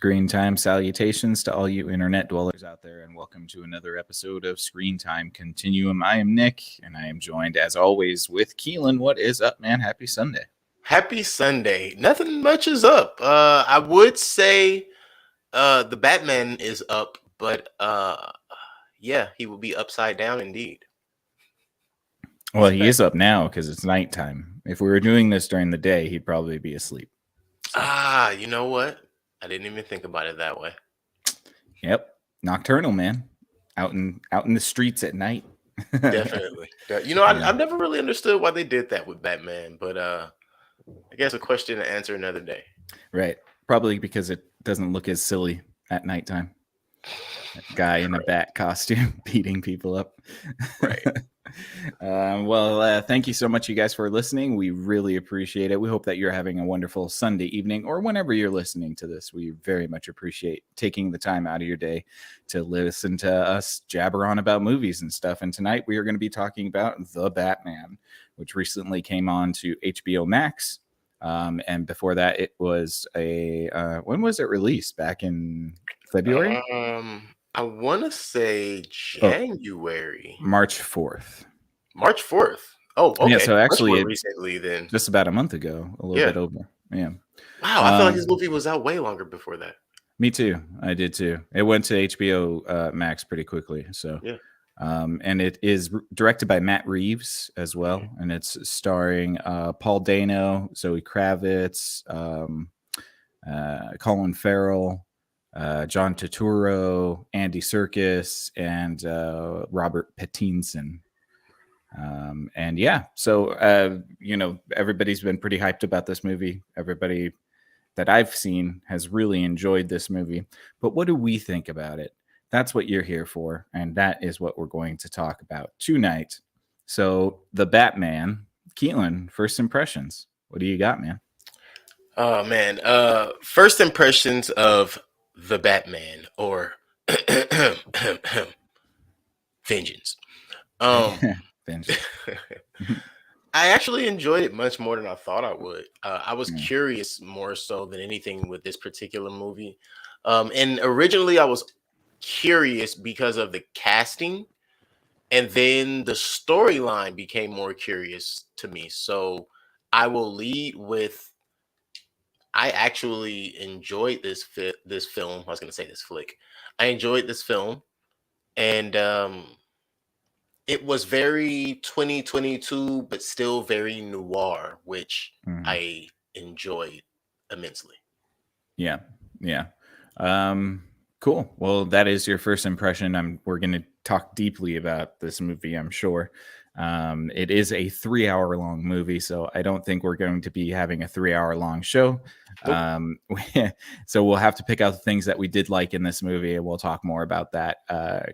Screen Time salutations to all you internet dwellers out there, and welcome to another episode of Screen Time Continuum. I am Nick, and I am joined, as always, with Keelan. What is up, man? Happy Sunday. Happy Sunday. Nothing much is up. I would say the Batman is up, but yeah, he will be upside down indeed. Well, he is up now because it's nighttime. If we were doing this during the day, he'd probably be asleep. So. You know what? I didn't even think about it that way. Yep, nocturnal, man. Out in the streets at night. Definitely. You know, I've never really understood why they did that with Batman, but I guess a question to answer another day. Right. Probably because it doesn't look as silly at nighttime. That guy in a bat costume beating people up. Right. Thank you so much, you guys, for listening. We really appreciate it. We hope that you're having a wonderful Sunday evening or whenever you're listening to this. We very much appreciate taking the time out of your day to listen to us jabber on about movies and stuff. And tonight we are going to be talking about The Batman, which recently came on to HBO Max. And before that, it was when was it released? Back in February? I want to say January. March 4th. March 4th. Oh, okay. Yeah, so actually recently then. Just about a month ago, a little bit over. Yeah. Wow, I feel like this movie was out way longer before that. Me too. I did too. It went to HBO Max pretty quickly. So yeah. And it is directed by Matt Reeves as well. And it's starring Paul Dano, Zoe Kravitz, Colin Farrell, John Turturro, Andy Serkis, and Robert Pattinson. And yeah, so everybody's been pretty hyped about this movie. Everybody that I've seen has really enjoyed this movie. But what do we think about it? That's what you're here for, and that is what we're going to talk about tonight. So, The Batman, Keelan, first impressions. What do you got, man? Oh man, first impressions of The Batman, or Vengeance. Vengeance. I actually enjoyed it much more than I thought I would. I was curious more so than anything with this particular movie. And originally I was curious because of the casting, and then the storyline became more curious to me. So I will lead with, I actually enjoyed this film. I was going to say this flick. I enjoyed this film, and it was very 2022, but still very noir, which I enjoyed immensely. Yeah. Cool. Well, that is your first impression. We're going to talk deeply about this movie, I'm sure. It is a 3-hour-long movie, so I don't think we're going to be having a 3-hour-long show. Nope. So we'll have to pick out the things that we did like in this movie, and we'll talk more about that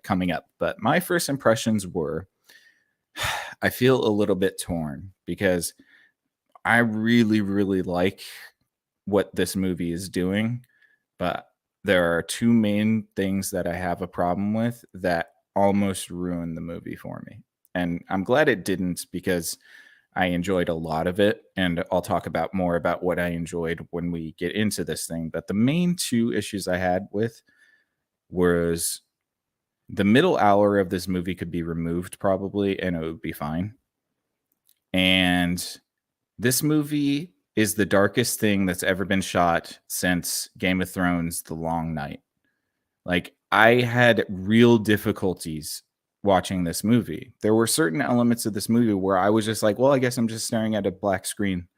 coming up. But my first impressions were, I feel a little bit torn because I really, really like what this movie is doing, but there are two main things that I have a problem with that almost ruined the movie for me. And I'm glad it didn't, because I enjoyed a lot of it. And I'll talk about more about what I enjoyed when we get into this thing. But the main two issues I had with was the middle hour of this movie could be removed probably, and it would be fine. And this movie is the darkest thing that's ever been shot since Game of Thrones, The Long Night. Like, I had real difficulties watching this movie. There were certain elements of this movie where I was just like, well, I guess I'm just staring at a black screen.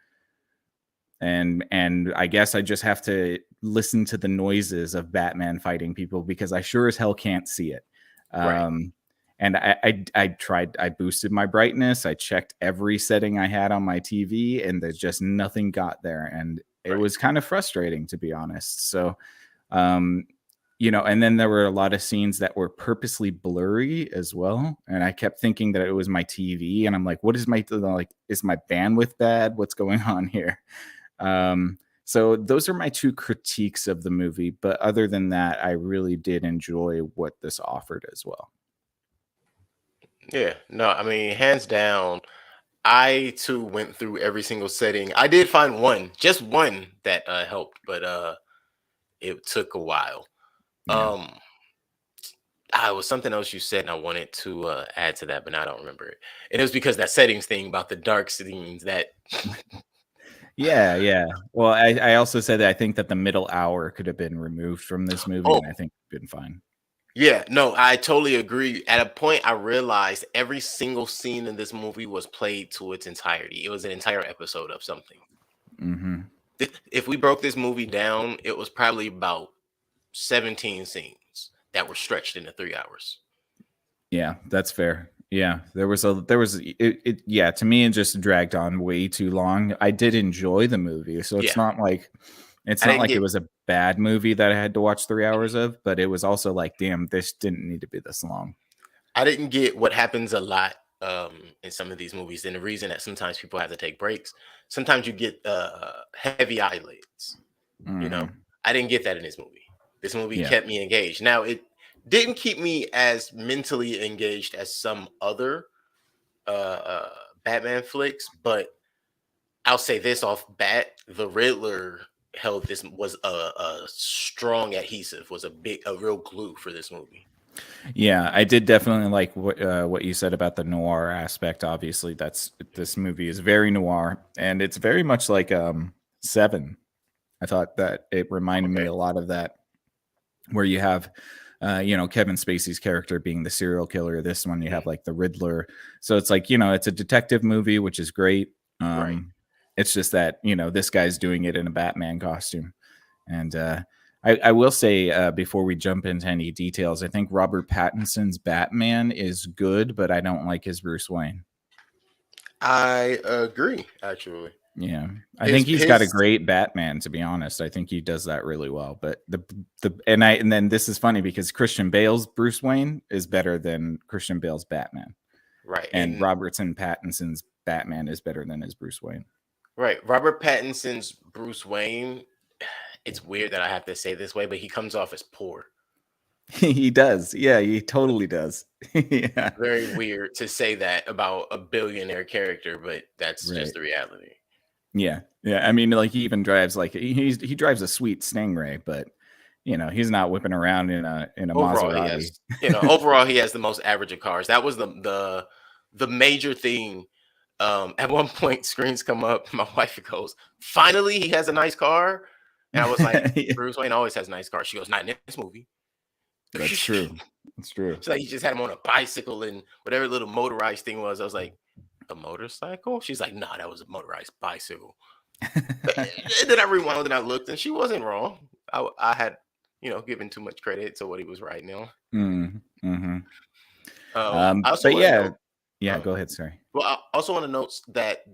And I guess I just have to listen to the noises of Batman fighting people, because I sure as hell can't see it. Right. And I boosted my brightness. I checked every setting I had on my TV, and there's just nothing got there. And it was kind of frustrating, to be honest. So, and then there were a lot of scenes that were purposely blurry as well. And I kept thinking that it was my TV. And I'm like, what is is my bandwidth bad? What's going on here? So those are my two critiques of the movie. But other than that, I really did enjoy what this offered as well. Yeah, no, I mean, hands down, I too went through every single setting. I did find just one that helped, but it took a while. Yeah. It was something else you said, and I wanted to add to that, but now I don't remember it. And it was because that settings thing about the dark scenes that. Yeah, yeah. Well, I also said that I think that the middle hour could have been removed from this movie, Oh, and I think it'd been fine. yeah, no, I totally agree. At a point, I realized every single scene in this movie was played to its entirety. It was an entire episode of something. Mm-hmm. If we broke this movie down, it was probably about 17 scenes that were stretched into 3 hours. Yeah, that's fair. Yeah, there was yeah, to me it just dragged on way too long. I did enjoy the movie, so it's Yeah, not like I didn't it get. was a bad movie that I had to watch 3 hours of, but it was also like, damn, this didn't need to be this long. I didn't get what happens a lot in some of these movies, and the reason that sometimes people have to take breaks. Sometimes you get heavy eyelids. You know, Mm-hmm. I didn't get that in this movie. This movie Yeah. kept me engaged. Now, it didn't keep me as mentally engaged as some other Batman flicks, but I'll say this off bat: the Riddler held this was a strong adhesive, was a real glue for this movie. Yeah, I did definitely like what you said about the noir aspect. Obviously, this movie is very noir, and it's very much like Seven. I thought that it reminded me Okay, a lot of that, where you have Kevin Spacey's character being the serial killer. This one you have like the Riddler. So it's like, it's a detective movie, which is great. right. It's just that, this guy's doing it in a Batman costume. And I will say, before we jump into any details, I think Robert Pattinson's Batman is good, but I don't like his Bruce Wayne. I agree, actually. Yeah, I His think he's got a his great Batman. To be honest, I think he does that really well. But and then this is funny because Christian Bale's Bruce Wayne is better than Christian Bale's Batman, right and and Robertson Pattinson's Batman is better than his Bruce Wayne. right Robert Pattinson's Bruce Wayne. It's weird that I have to say this way, but he comes off as poor. He does, yeah, he totally does. Yeah, Very weird to say that about a billionaire character, but that's right. just the reality. Yeah, yeah. I mean, like he even drives like he drives a sweet Stingray, but he's not whipping around in a Overall, he Maserati. has, overall he has the most average of cars. That was the major thing. At one point, screens come up. My wife goes, "Finally, he has a nice car," and I was like, Yeah, "Bruce Wayne always has nice cars." She goes, "Not in this movie." that's true. That's true. She's like, "He just had him on a bicycle and whatever little motorized thing was." I was like, "A motorcycle?" She's like, "Nah, that was a motorized bicycle." And then I rewound and I looked, and she wasn't wrong. I had, given too much credit to what he was writing on. Mm-hmm. I also But want to yeah, note. yeah. uh, Go ahead. Sorry. well, I also want to note that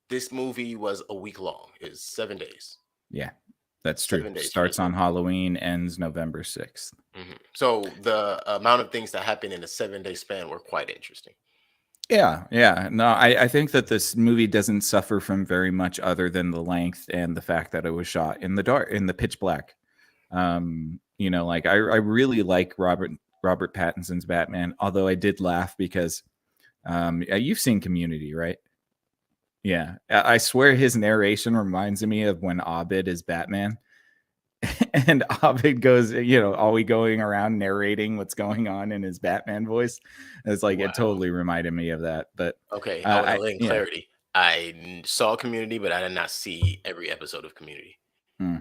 this movie was a week long. It's 7 days. Yeah, that's true. 7 days for this Starts on movie. Halloween, ends November 6th. So the amount of things that happened in a 7 day span were quite interesting. Yeah, yeah. No, I think that this movie doesn't suffer from very much other than the length and the fact that it was shot in the dark, in the pitch black. Like I really like Robert Pattinson's Batman, although I did laugh because you've seen Community, right? Yeah. I swear his narration reminds me of when Abed is Batman. And Abed goes, always going around narrating what's going on in his Batman voice. It's like it Wow. totally reminded me of that. But Okay, I want to lay in yeah. clarity. Saw Community, but I did not see every episode of Community. Hmm.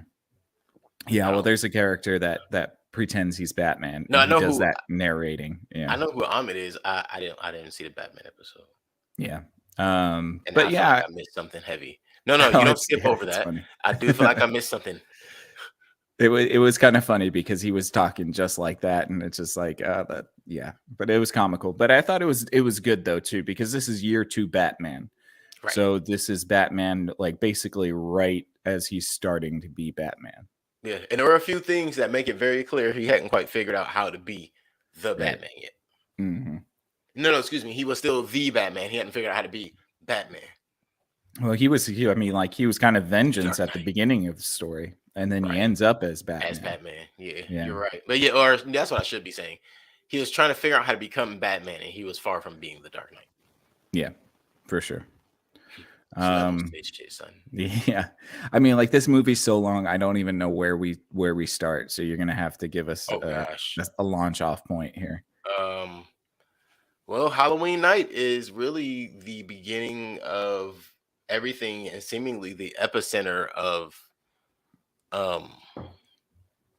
Yeah, I well, don't. there's a character that pretends he's Batman, No, and I he know does who. that narrating. I Yeah, know who Ahmed is. I didn't see the Batman episode, yeah. and But I feel like yeah, I missed something heavy. No, no, you don't skip over it's that. funny. I do feel like I missed something. It was kind of funny because he was talking just like that, and it's just like yeah. But it was comical. But I thought it was good though too, because this is year 2 Batman. Right. So this is Batman, like basically right as he's starting to be Batman. Yeah, and there were a few things that make it very clear he hadn't quite figured out how to be the Right. Batman yet. Mm-hmm. No, excuse me. He was still the Batman. He hadn't figured out how to be Batman. Well, he was kind of vengeance Dark at the Knight. beginning of the story, and then he Right. ends up as Batman. As Batman. Yeah, Yeah. you're right. But yeah, or that's what I should be saying. He was trying to figure out how to become Batman, and he was far from being the Dark Knight. Yeah, for sure. So that was this shit, son. Yeah, I mean, like this movie's so long, I don't even know where we start. So you're gonna have to give us Oh gosh. a launch off point here. Um. Well, Halloween night is really the beginning of everything and seemingly the epicenter of um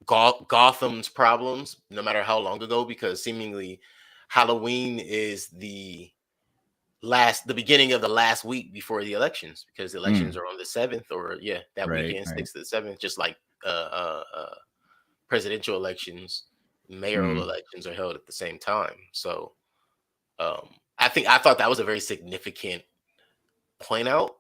Gotham's problems, no matter how long ago, because seemingly Halloween is the beginning of the last week before the elections, because the elections Mm, are on the 7th, or yeah, that right, weekend, right. 6th to the 7th, just like presidential elections, mayoral Mm, elections are held at the same time. So I thought that was a very significant point out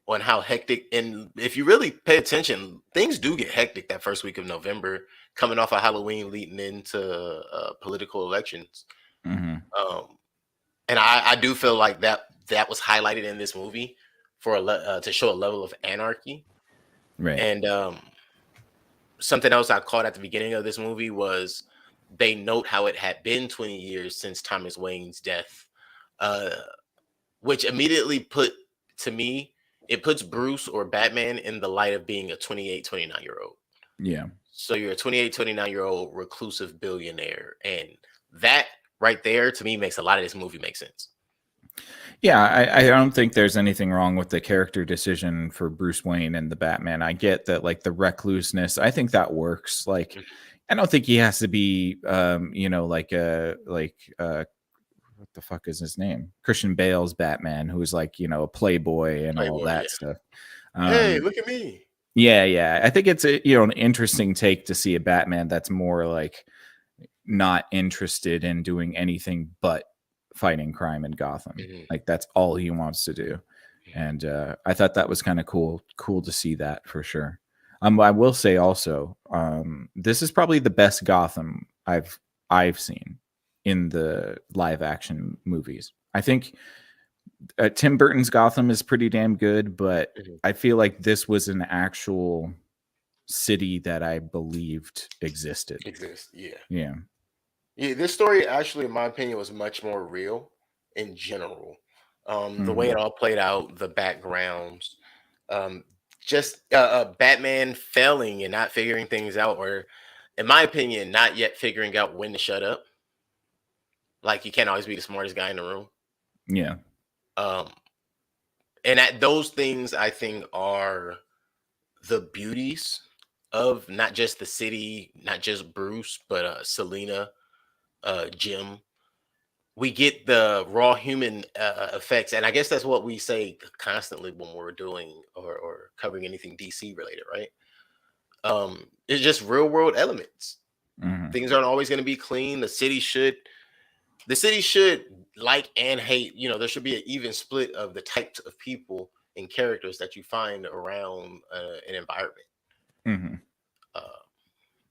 on how hectic, and if you really pay attention, things do get hectic that first week of November, coming off of Halloween, leading into political elections. hmm Um, and I do feel like that was highlighted in this movie for to show a level of anarchy. right. And something else I caught at the beginning of this movie was they note how it had been 20 years since Thomas Wayne's death, uh, which immediately to me, it puts Bruce or Batman in the light of being a 28, 29-year-old. Yeah. So you're a 28, 29-year-old reclusive billionaire. And that right there to me makes a lot of this movie make sense. Yeah, I don't think there's anything wrong with the character decision for Bruce Wayne and the Batman. I get that, like the recluseness. I think that works. Like, Mhm. I don't think he has to be, what the fuck is his name? Christian Bale's Batman, who's like, a playboy and all Playboy, that yeah. stuff. Hey, Um, look at me. yeah, yeah. I think it's an interesting take to see a Batman that's more like not interested in doing anything but fighting crime in Gotham. Mhm. Like that's all he wants to do. And I thought that was kind of cool to see that for sure. I will say also, this is probably the best Gotham I've seen in the live action movies. I think Tim Burton's Gotham is pretty damn good, but Mhm. I feel like this was an actual city that I believed existed. Exists, yeah. Yeah. Yeah, this story actually, in my opinion, was much more real in general. The way it hmm all played out, the backgrounds, um, just Batman failing and not figuring things out, or in my opinion, not yet figuring out when to shut up. Like you can't always be the smartest guy in the room. Yeah. Um, and those things I think are the beauties of not just the city, not just Bruce, but Selena, Jim. We get the raw human effects, and I guess that's what we say constantly when we're doing or covering anything DC related, right? It's just real world elements. hmm Things aren't always going to be clean. The city should like and hate. There should be an even split of the types of people and characters that you find around an environment. hmm Uh,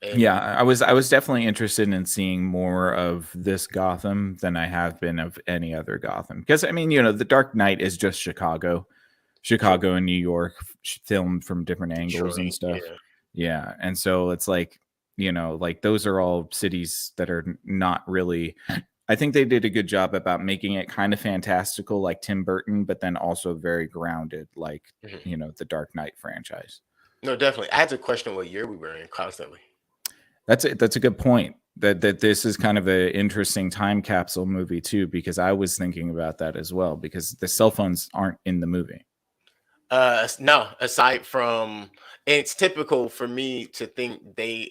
Yeah, and I was definitely interested in seeing more of this Gotham than I have been of any other Gotham. Because I mean, The Dark Knight is just True, Chicago and New York filmed from different angles and Detroit, stuff. yeah. Yeah, and so it's like, like those are all cities that are not really. I think they did a good job about making it kind of fantastical, like Tim Burton, but then also very grounded, like Mhm. the Dark Knight franchise. No, definitely. I had to question what year we were in constantly. That's a good point. That this is kind of an interesting time capsule movie too, because I was thinking about that as well. Because the cell phones aren't in the movie. No, aside from, it's typical for me to think they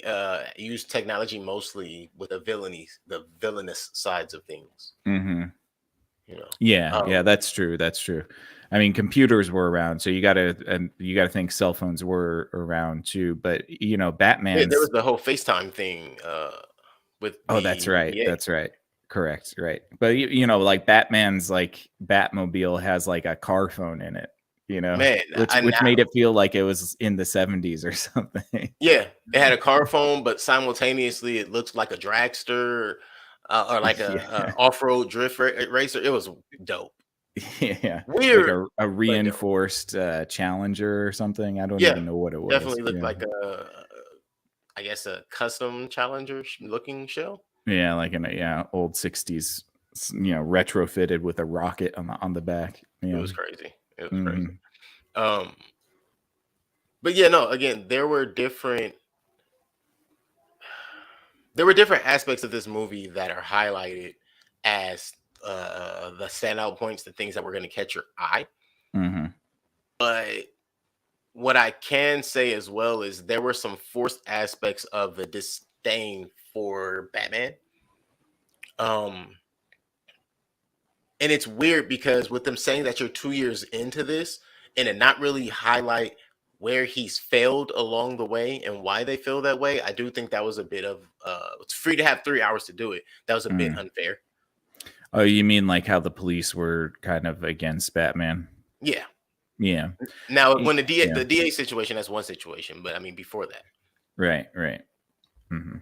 use technology mostly with the villainous sides of things. hmm You know, Yeah, um, yeah, that's true. That's true. I mean, computers were around, so you gotta think cell phones were around too. But there Batman's. was the whole FaceTime thing with Oh, that's the right. NBA. That's right. Correct. Right. But like Batman's like Batmobile has like a car phone in it, Man, which made it feel like it was in the 70s or something. yeah, it had a car phone, but simultaneously it looks like a dragster or like a Yeah. off-road drift racer. It was dope, Yeah. Like weird, a but dope. reinforced Challenger or something. I don't Yeah, even know what it was. definitely looked Yeah. like I guess a custom Challenger looking shell. Yeah, like in a old 60s, retrofitted with a rocket on the back. It Yeah. was crazy. It was hmm crazy. Um, but yeah, no. Again, there were different aspects of this movie that are highlighted as the standout points, the things that were going to catch your eye. Mm-hmm. But what I can say as well is there were some forced aspects of the disdain for Batman. Um, and it's weird because with them saying that you're 2 years into this and it not really highlight where he's failed along the way and why they feel that way, I do think that was a bit of it's free to have 3 hours to do it. That was a bit unfair. Oh, you mean like how the police were kind of against Batman? Yeah. Yeah. Now when the Yeah. DA situation, that's one situation, but I mean before that. Right. Mm-hmm.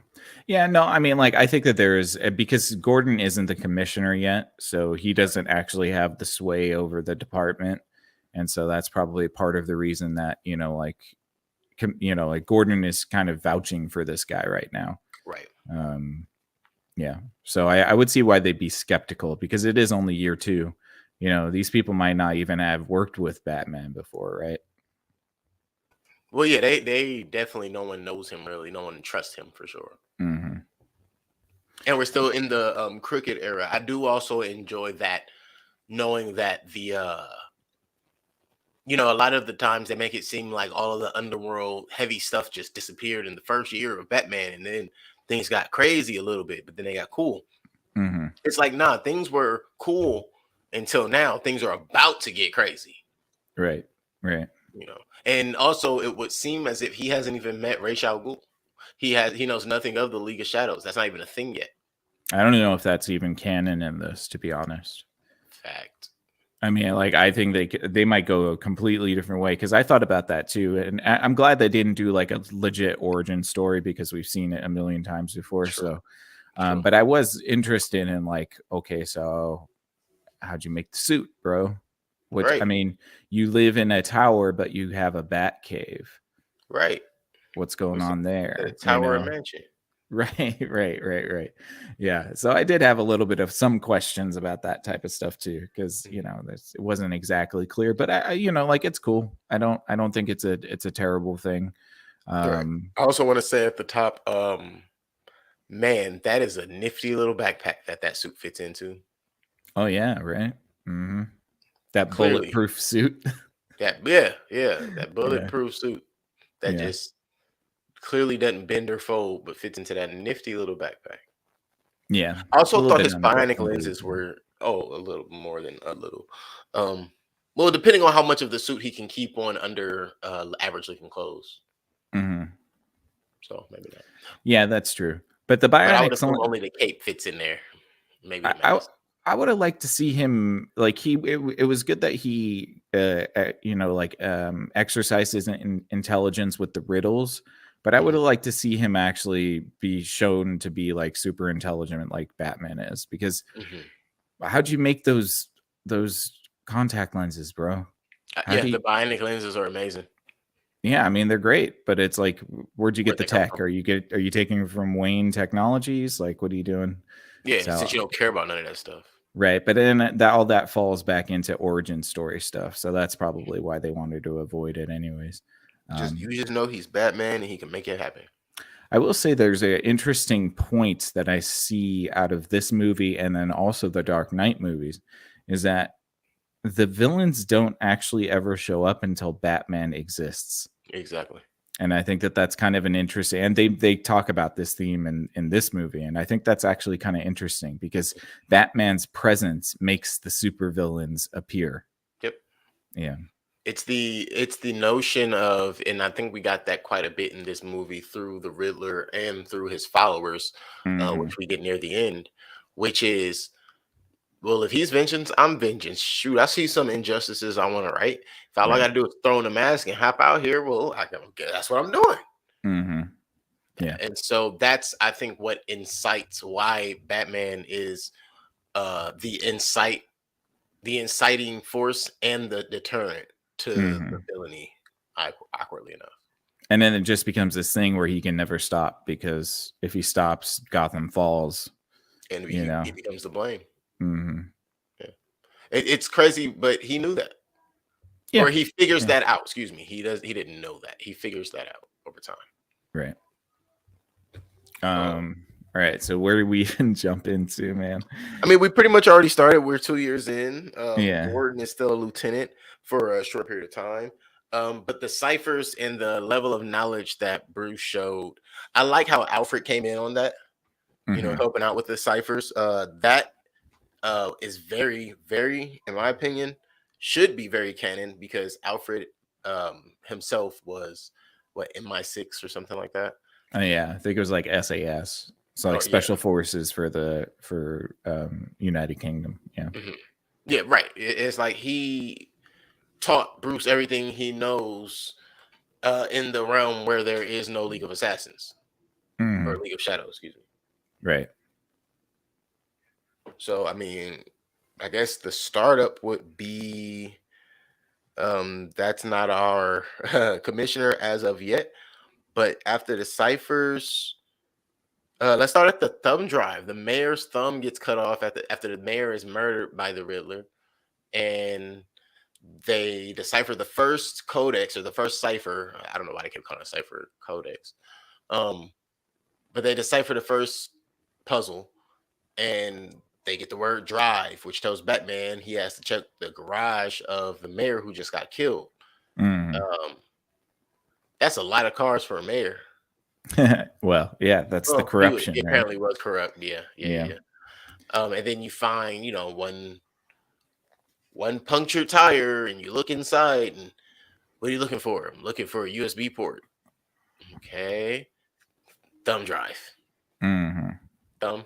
Yeah, no, I mean, like, I think that there is, because Gordon isn't the commissioner yet, so he doesn't actually have the sway over the department, and so that's probably part of the reason that like Gordon is kind of vouching for this guy right now. Right. Yeah, so I would see why they'd be skeptical, because it is only year 2. These people might not even have worked with Batman before, right? Well, yeah, they definitely, no one knows him really. No one trusts him for sure. Mm-hmm. And we're still in the crooked era. I do also enjoy that, knowing that the a lot of the times they make it seem like all of the underworld heavy stuff just disappeared in the first year of Batman, and then things got crazy a little bit, but then they got cool. Mm-hmm. It's like, nah, things were cool until now. Things are about to get crazy. Right. And also it would seem as if he hasn't even met Ra's al Ghul. He knows nothing of the League of Shadows. That's not even a thing yet. I don't know if that's even canon in this, to be honest. Fact. I mean, like, I think they might go a completely different way, because I thought about that too, and I'm glad they didn't do like a legit origin story, because we've seen it a million times before. True. So, but I was interested in, like, okay, so how'd you make the suit, bro? Which, right. I mean, you live in a tower, but you have a bat cave. Right. What's going on there? The tower mansion. Right. Yeah. So I did have a little bit of some questions about that type of stuff too, because it wasn't exactly clear. But I like, it's cool. I don't think it's a terrible thing. Right. I also want to say at the top, man, that is a nifty little backpack that suit fits into. Oh yeah, right. Mm-hmm. That Clearly. bulletproof suit. That bulletproof suit that just clearly doesn't bend or fold, but fits into that nifty little backpack. Yeah. I also thought his bionic lenses were a little more than a little. Well, depending on how much of the suit he can keep on under average looking clothes. Mm-hmm. So maybe not. Yeah, that's true. But the bionic only the cape fits in there. Maybe I would have liked to see him, like, it was good that he exercises intelligence with the riddles, but I would have liked to see him actually be shown to be like super intelligent like Batman is, because how'd you make those contact lenses, bro? The bionic lenses are amazing. Yeah, I mean, they're great, but it's like, where'd you get the tech? Are you taking it from Wayne Technologies? Like, what are you doing? Yeah, since you don't care about none of that stuff. Right, but then all that falls back into origin story stuff, so that's probably why they wanted to avoid it anyways. You just know he's Batman and he can make it happen. I will say there's an interesting point that I see out of this movie and then also the Dark Knight movies, is that the villains don't actually ever show up until Batman exists. Exactly. And I think that's kind of an interesting, and they talk about this theme in this movie, and I think that's actually kind of interesting, because Batman's presence makes the supervillains appear. Yep. Yeah. It's the notion of, and I think we got that quite a bit in this movie through the Riddler and through his followers, which we get near the end, which is, well, if he's vengeance, I'm vengeance. Shoot, I see some injustices I want to right. If all I got to do is throw in a mask and hop out here, well, that's what I'm doing. Mm-hmm. Yeah. And so that's, I think, what incites why Batman is the inciting force and the deterrent to the villainy, awkwardly enough. And then it just becomes this thing where he can never stop, because if he stops, Gotham falls. And he becomes the blame. Mm-hmm. Yeah. It's crazy, but he knew that. Or Yeah. he figures Yeah. that out. Excuse me. He didn't know that. He figures that out over time. Right. Um, All right. So where do we even jump into, man? I mean, we pretty much already started. We're 2 years in. Yeah. Gordon is still a lieutenant for a short period of time. But the ciphers and the level of knowledge that Bruce showed, I like how Alfred came in on that, Mhm. helping out with the ciphers. That is very, very, in my opinion, should be very canon because Alfred himself was what, MI6 or something like that. Oh, yeah, I think it was like SAS. So like Oh yeah, special forces for United Kingdom. Yeah. yeah, right. It's like he taught Bruce everything he knows in the realm where there is no League of Assassins or Mhm. League of Shadows, excuse me. Right. So I mean, I guess the startup would be that's not our commissioner as of yet, but after the ciphers, let's start at the thumb drive. The mayor's thumb gets cut off after the mayor is murdered by the Riddler, and they decipher the first codex or the first cipher. I don't know why they kept calling it cipher codex. Um, but they decipher the first puzzle and they get the word drive, which tells Batman he has to check the garage of the mayor who just got killed. Mhm. Um, that's a lot of cars for a mayor. Well, yeah, that's the Oh, he corruption, right? apparently was corrupt. Yeah, yeah, yeah, Yeah. yeah. And then you find, one punctured tire, and you look inside, and what are you looking for? I'm looking for a USB port. Okay, thumb drive, Mhm. thumb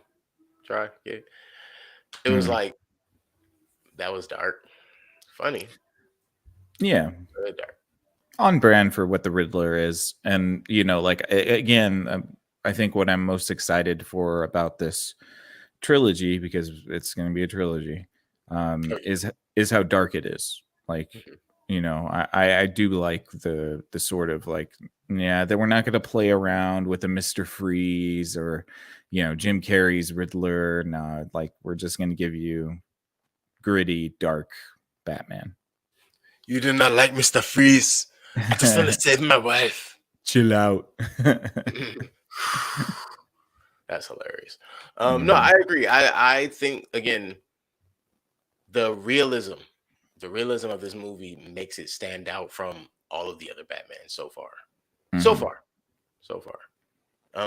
drive. Yeah, it was Mhm. like that was dark, funny, Yeah. really dark. On brand for what the Riddler is. And, like, again, I think what I'm most excited for about this trilogy, because it's going to be a trilogy, Oh, is how dark it is. Like, yeah. I do like the sort of like, yeah, that we're not going to play around with a Mr. Freeze or, Jim Carrey's Riddler. No, like, we're just going to give you gritty, dark Batman. You do not like Mr. Freeze. I just want to save my wife. Chill out. That's hilarious. No, Mhm. I agree. I think again, the realism of this movie makes it stand out from all of the other Batman so far. So Mhm. far, so far.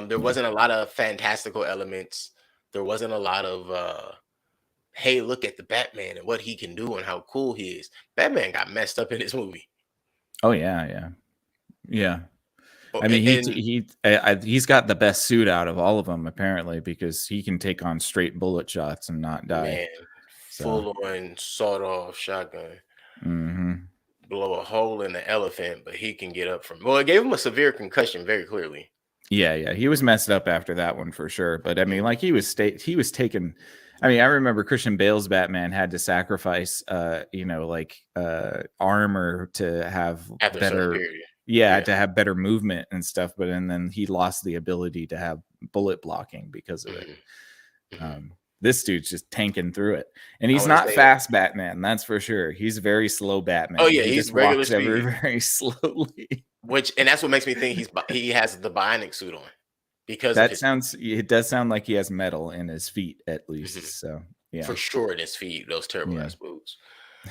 There Yeah. wasn't a lot of fantastical elements. There wasn't a lot of hey, look at the Batman and what he can do and how cool he is. Batman got messed up in this movie. Oh yeah, yeah, yeah. Oh, I mean, and he's got the best suit out of all of them apparently because he can take on straight bullet shots and not die. man, So, full on sawed off shotgun, mhm. blow a hole in the elephant, but he can get up from. Well, it gave him a severe concussion very clearly. Yeah, yeah, he was messed up after that one for sure. But I mean, Mhm. like he was taken. I mean, I remember Christian Bale's Batman had to sacrifice, armor to have After a certain better, period. yeah, Yeah. to have better movement and stuff. But and then he lost the ability to have bullet blocking because of it. Mhm, mhm. This dude's just tanking through it, and I he's want to not say, fast Batman. That's for sure. He's very slow oh Batman. yeah, He he's just regular walks ever speed, very slowly. and that's what makes me think he has the bionic suit on because of That his sounds. It does sound like he has metal in his feet, at mhm, least. So yeah, for sure in his feet, those terrible yeah. ass boots.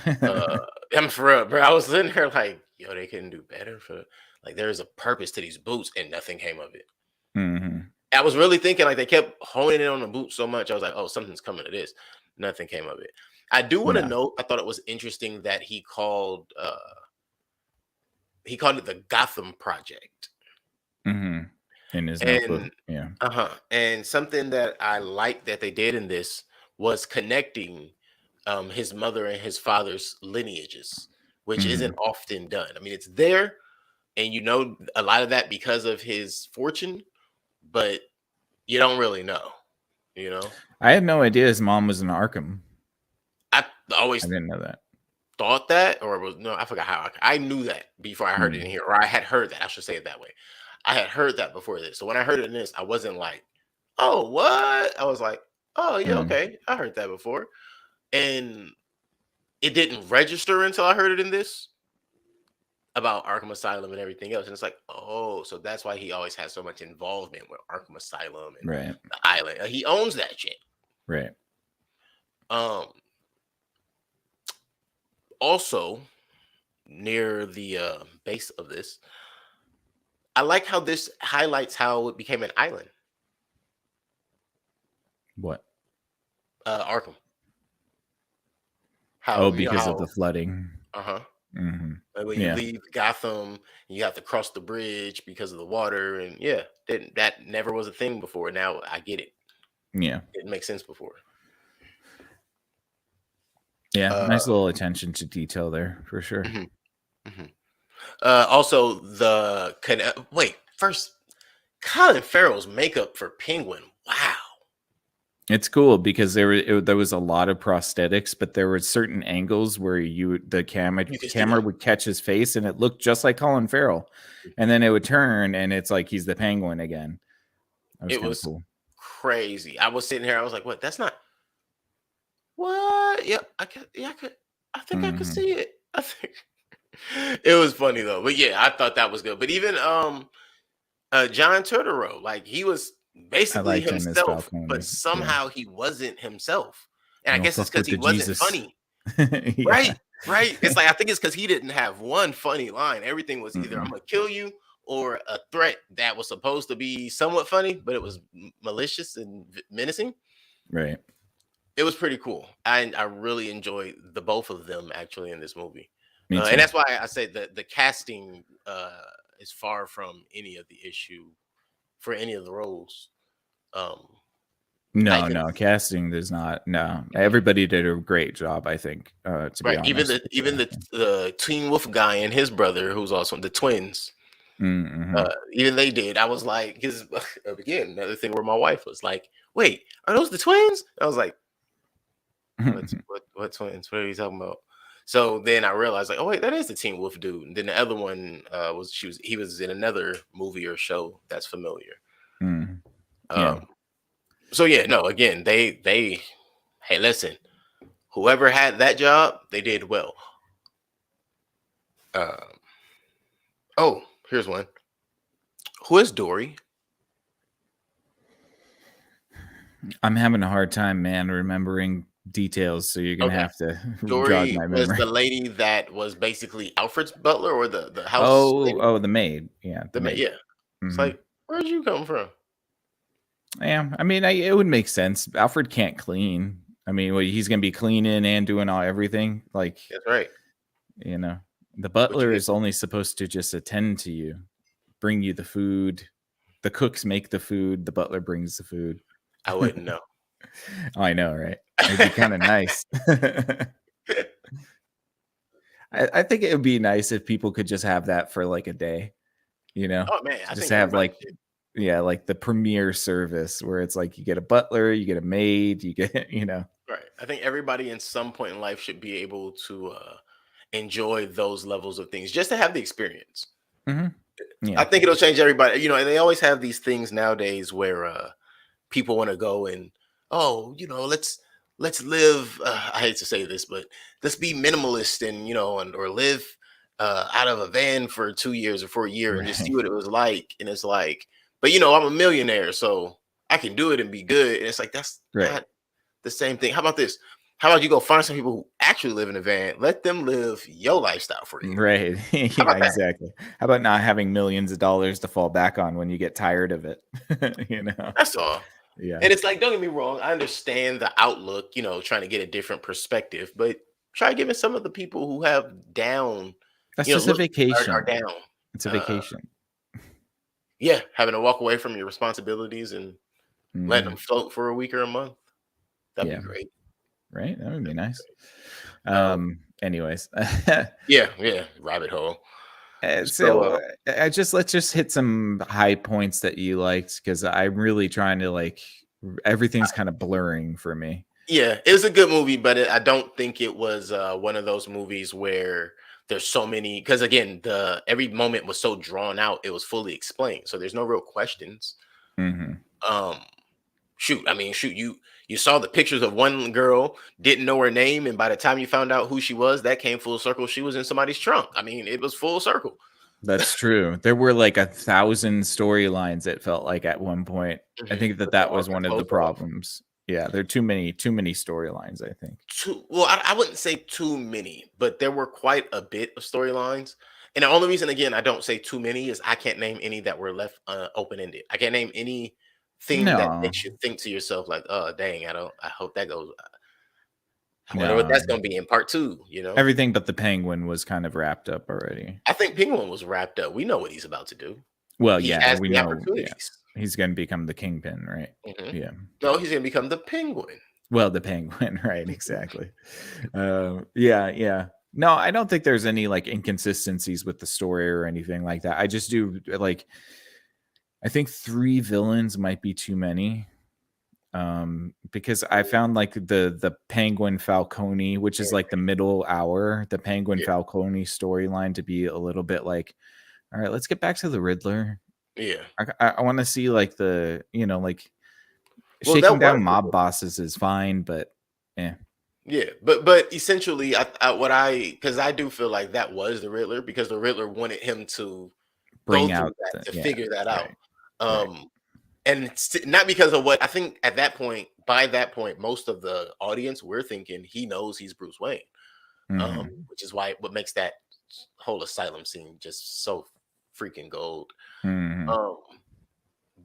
I'm for real, bro. I was sitting there like, yo, they couldn't do better for like there's a purpose to these boots, and nothing came of it. Hmm. I was really thinking like they kept honing in on the boot so much. I was like, oh, something's coming to this. Nothing came of it. I do want to No. note. I thought it was interesting that he called it the Gotham Project, Hmm. In his notebook. and Yeah. and something that I like that they did in this was connecting his mother and his father's lineages, which isn't Hmm. often done. I mean, it's there, and a lot of that because of his fortune, but you don't really know. You know, I had no idea his mom was in Arkham. I I always didn't know that. thought that, or was no, I forgot how I knew that before I heard it in Mm. here, or I had heard that. I should say it that way. I had heard that before this. So when I heard it in this, I wasn't like, "Oh, what?" I was like, "Oh, yeah, Mm. okay, I heard that before," and it didn't register until I heard it in this. about Arkham Asylum and everything else. And it's like, oh, so that's why he always has so much involvement with Arkham Asylum and Right. the island. He owns that shit. Right. Um, Also, near the base of this, I like how this highlights how it became an island. What? Arkham. Oh, How you know because of how the flooding. uh-huh. Hmm. Like when you Yeah. leave Gotham, you have to cross the bridge because of the water, and yeah, that never was a thing before. Now I get it. Yeah. It makes sense before. Yeah. Uh, Nice little attention to detail there for sure. mhm, mhm. Also, wait first, Colin Farrell's makeup for Penguin. Wow. It's cool because there was a lot of prosthetics, but there were certain angles where the You can see camera him. would catch his face and it looked just like Colin Farrell, and then it would turn and it's like he's the Penguin again. That was It kind of was cool. crazy. I was sitting here. I was like, "What? That's not what? Yeah, I could. Yeah, I could. I think I could Hmm. see it. I think it was funny though. But yeah, I thought that was good. But even John Turturro, like he was I basically liked him as himself, but Falcone. Yeah. somehow he wasn't himself. And I No guess it's fuck because with he the wasn't Jesus. funny, Yeah. right? Right. It's like I think it's because he didn't have one funny line. Everything was either "I'm Mm-mm. gonna kill you" or a threat that was supposed to be somewhat funny, but it was malicious and menacing. Right. It was pretty cool. I really enjoyed the both of them actually in this movie, Me and too. that's why I said that the casting is far from any of the issue for any of the roles. Um, I No, even no, casting does not. No, everybody did a great job. I think, to be right, even honest the with even you. the Teen Wolf guy and his brother, who's also the twins. Mm-hmm. Even they did. I was like, because again, another thing where my wife was like, "Wait, are those the twins?" I was like, what twins? What are you talking about?" So then I realized, like, oh wait, that is the Teen Wolf dude. And then the other one he was in another movie or show that's familiar. Mm. Yeah. Um, so yeah, no, again, they hey, listen, whoever had that job, they did well. Um, oh, here's one. Who is Dory? I'm having a hard time, man, remembering details. So you're gonna Okay, have to jog Dory my was memory. the lady that was basically Alfred's butler or the house Oh, lady. oh, the maid. Yeah, the maid. Yeah, it's Hmm. like, where'd you come from? Yeah, I mean, it would make sense. Alfred can't clean. I mean, he's gonna be cleaning and doing everything. Like, That's right. you know, the But you butler get, is only supposed to just attend to you, bring you the food. The cooks make the food. The butler brings the food. I wouldn't know. I know, right? It'd be kind of nice. I think it would be nice if people could just have that for like a day, you know, Oh man, I just think have everybody like, should. yeah, like the premier service where it's like you get a butler, you get a maid, you get, Right. I think everybody in some point in life should be able to enjoy those levels of things just to have the experience. Mhm. I Yeah. think it'll change everybody. And they always have these things nowadays where people want to go and oh, let's live. I hate to say this, but let's be minimalist and or live out of a van for 2 years or for a year and just see Right. what it was like. And it's like, but I'm a millionaire, so I can do it and be good. And it's like that's Right. not the same thing. How about this? How about you go find some people who actually live in a van? Let them live your lifestyle for you. Right. How Yeah, about that? exactly. How about not having millions of dollars to fall back on when you get tired of it? you know? That's all. Yeah. And it's like, don't get me wrong, I understand the outlook, trying to get a different perspective, but try giving some of the people who have down, That's just a look are vacation. down. It's a Uh, vacation. yeah, having to walk away from your responsibilities and letting them Mhm. float for a week or a month. That'd be Yeah. great. Right. That would be That'd be nice. great. Anyways. Yeah, rabbit hole. So So let's just hit some high points that you liked because I'm really trying to everything's kind of blurring for me. yeah, it was a good movie, but I don't think it was one of those movies where there's so many. Because again, the every moment was so drawn out; it was fully explained, so there's no real questions. Hmm. Um, shoot, I mean, shoot, you You saw the pictures of one girl, didn't know her name, and by the time you found out who she was, that came full circle. She was in somebody's trunk. I mean, it was full circle. That's true. There were like 1,000 storylines, it felt like at one point. I think But they that all was got one of the closed off. problems. Yeah, there are too many storylines, I think. Well, I wouldn't say too many, but there were quite a bit of storylines. And the only reason, again, I don't say too many is I can't name any that were left open ended. I can't name anything that No. makes you think to yourself like, "Oh, dang, I hope that goes. I wonder what No. that's going to be in part two." You know, Everything but the Penguin was kind of wrapped up already. I think Penguin was wrapped up. We know what he's about to do. Well, He yeah, has we the know, yeah. opportunities. He's going to become the Kingpin, right? Mhm. Yeah. No, he's going to become the Penguin. Well, the Penguin, right? Exactly. Yeah. No, I don't think there's any like inconsistencies with the story or anything like that. I just do like, I think 3 villains might be too many. Because I found like the Penguin Falcone, which is like the middle hour, the Penguin Yeah. Falcone storyline to be a little bit like, all right, let's get back to the Riddler. Yeah. I want to see like the, like Well, shaking that was down mob bosses is fine, but yeah, but essentially, because I do feel like that was the Riddler because the Riddler wanted him to go bring through out that the, to yeah, figure that out. right. And it's not because of what I think at that point. By that point, most of the audience we're thinking he knows he's Bruce Wayne, Mhm. which is what makes that whole asylum scene just so freaking gold. Mhm. Um,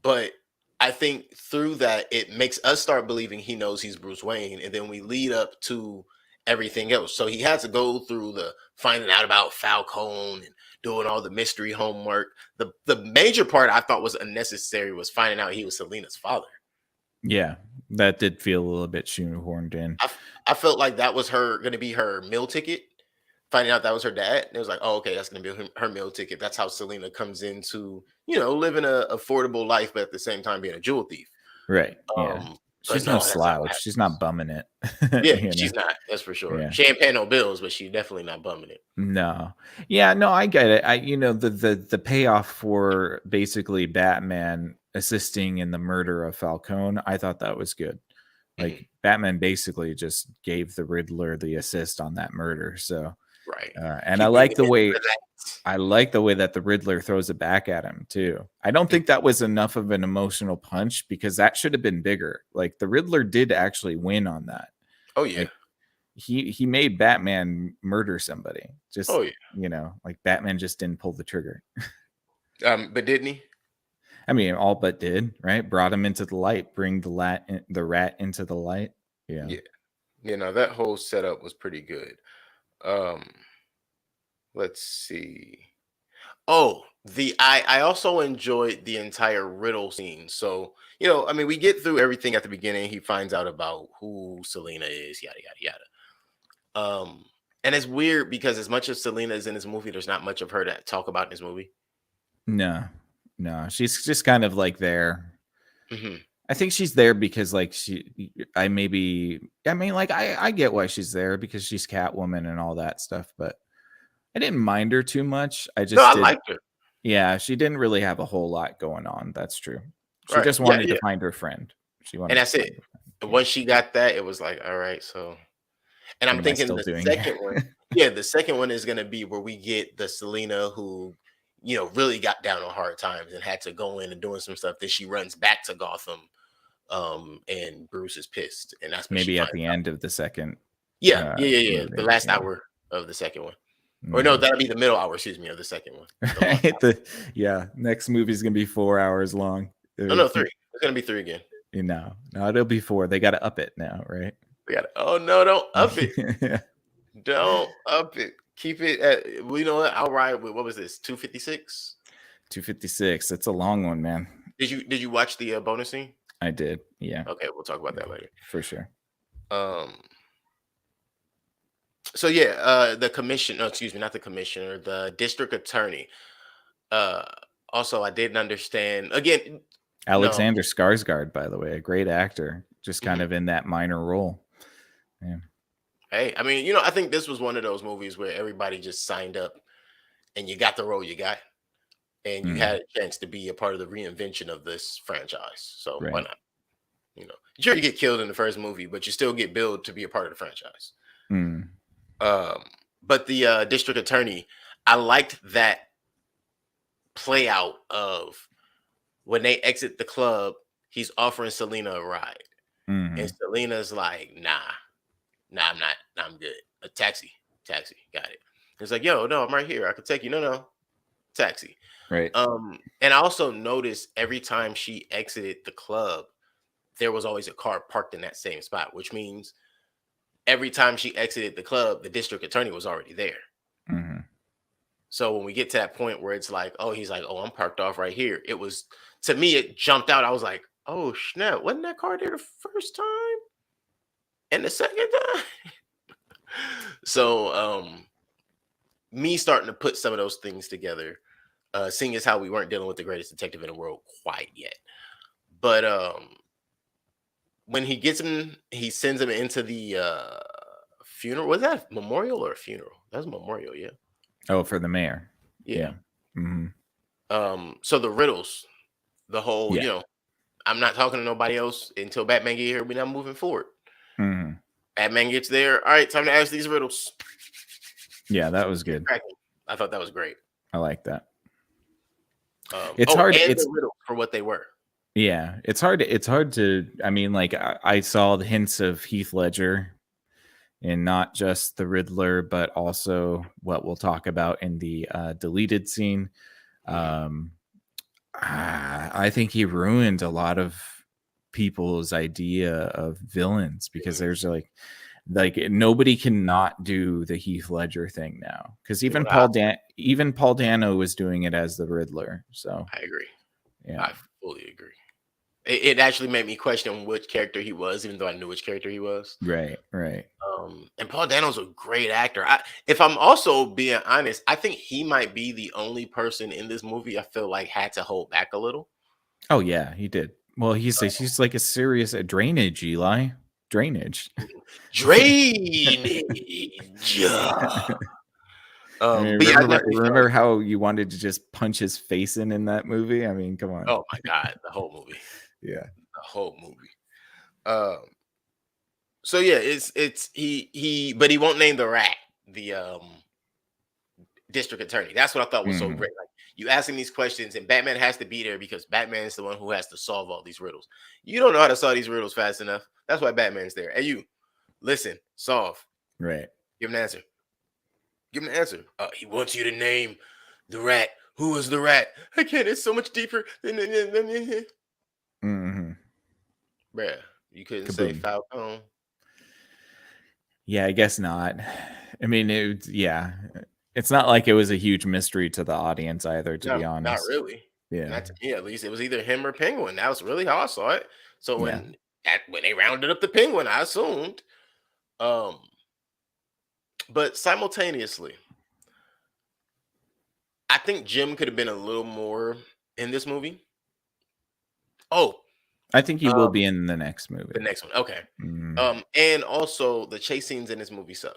but I think through that, it makes us start believing he knows he's Bruce Wayne, and then we lead up to everything else. So he has to go through the finding out about Falcone and doing all the mystery homework. The major part I thought was unnecessary was finding out he was Selena's father. Yeah, that did feel a little bit shoehorned in. I felt like that was going to be her meal ticket. Finding out that was her dad, and it was like, oh, okay, that's going to be her meal ticket. That's how Selena comes into, living a affordable life, but at the same time being a jewel thief. Right. Yeah. But She's no no, that's not what slouch. She's not bumming it. Yeah, she's not. That's for sure. Yeah. She ain't paying no bills, but she's definitely not bumming it. No. Yeah, no, I get it. The payoff for basically Batman assisting in the murder of Falcone, I thought that was good. Like Batman basically just gave the Riddler the assist on that murder. So Right. and I like the way that the Riddler throws it back at him too. I don't think that was enough of an emotional punch because that should have been bigger. Like the Riddler did actually win on that. Oh yeah. Like, he made Batman murder somebody. Just Oh yeah. like Batman just didn't pull the trigger. But didn't he? I mean, all but did, right? Brought him into the light, bring the rat into the light. Yeah. Yeah. That whole setup was pretty good. Let's see. Oh, I also enjoyed the entire riddle scene. So, I mean, we get through everything at the beginning. He finds out about who Selena is, yada yada yada. And it's weird because as much as Selena is in this movie, there's not much of her to talk about in this movie. No. She's just kind of like there. Mm-hmm. I think she's there because like I get why she's there because she's Catwoman and all that stuff, but I didn't mind her too much. I No, just I did. liked her. Yeah, she didn't really have a whole lot going on. That's true. She Right. just Yeah, wanted yeah. to find her friend. And that's it. Once she got that, it was like, all right, so. And I'm What am I thinking still the doing second here? one, yeah, the second one is going to be where we get the Selena who, really got down on hard times and had to go in and doing some stuff. Then she runs back to Gotham, and Bruce is pissed, and that's when she Maybe at finds the out. end of the second. Yeah. movie, The last yeah. hour of the second one, or no, that'll be the middle hour. Excuse me, of the second one. Next movie is gonna be 4 hours long. No, 3. It's gonna be 3 again. No, it'll be 4. They got to up it now, right? We got. Oh no, don't up it. Don't up it. Keep it at. Well, you know what? I'll ride with. What was this? 256. 256. That's a long one, man. Did you watch the bonus scene? I did. Yeah. Okay, we'll talk about that later. For sure. So yeah, the commission. No, excuse me, not the commissioner. The district attorney. Also, I didn't understand. Again, Alexander Skarsgård, by the way, a great actor, just kind of in that minor role. Yeah. Hey, I mean, I think this was one of those movies where everybody just signed up, and you got the role you got, and you had a chance to be a part of the reinvention of this franchise. So why not? You know, sure, you get killed in the first movie, but you still get billed to be a part of the franchise. Mm. But the district attorney, I liked that play out of when they exit the club, he's offering Selena a ride. And Mm. Selena's like, nah, I'm not. Nah, I'm good. A taxi, got it. It's like, yo, no, I'm right here. I could take you. No, taxi. Right. And I also noticed every time she exited the club, there was always a car parked in that same spot, which means every time she exited the club, the district attorney was already there. Mm-hmm. So when we get to that point where it's like, oh, he's like, oh, I'm parked off right here. It was, to me, it jumped out. I was like, oh, snap. Wasn't that car there the first time and the second time? So me starting to put some of those things together, seeing as how we weren't dealing with the greatest detective in the world quite yet. But when he gets him, he sends him into the funeral. Was that a memorial or a funeral? That was a memorial, yeah. Oh, for the mayor. Yeah. Mm-hmm. So the riddles, the whole, Yeah. you know, I'm not talking to nobody else until Batman get here. We're not moving forward. Mm-hmm. Batman gets there. All right, time to ask these riddles. Yeah, that was good. I thought that was great. I like that. It's hard. And It's the riddles for what they were. Yeah, it's hard. It's hard to. I mean, like I saw the hints of Heath Ledger, and not just the Riddler, but also what we'll talk about in the deleted scene. I think he ruined a lot of people's idea of villains because there's like nobody can not do the Heath Ledger thing now because even Paul Dano was doing it as the Riddler. So I agree. Yeah, I fully agree. It actually made me question which character he was, even though I knew which character he was. Right. And Paul Dano's a great actor. If I'm also being honest, I think he might be the only person in this movie I feel like had to hold back a little. Oh yeah, he did. Well, he's like a serious drainage, Eli. Drainage. Remember how you wanted to just punch his face in that movie? I mean, come on. Oh my God, the whole movie. Yeah, the whole movie. So yeah, it's he, but he won't name the rat, the district attorney. That's what I thought was so great. Like you asking these questions, and Batman has to be there because Batman is the one who has to solve all these riddles. You don't know how to solve these riddles fast enough. That's why Batman's there. Hey, you listen, solve. Right. Give him an answer. Give him an answer. He wants you to name the rat. Who was the rat? I can't. It's so much deeper than. Bruh, you couldn't say Falcone. Yeah, I guess not. I mean, it's not like it was a huge mystery to the audience either, to be honest. Not really. Yeah. Not to me, at least. It was either him or Penguin. That was really how I saw it. So when they rounded up the Penguin, I assumed. But simultaneously, I think Jim could have been a little more in this movie. Oh, I think he will be in the next movie. The next one, okay. And also the chase scenes in this movie suck.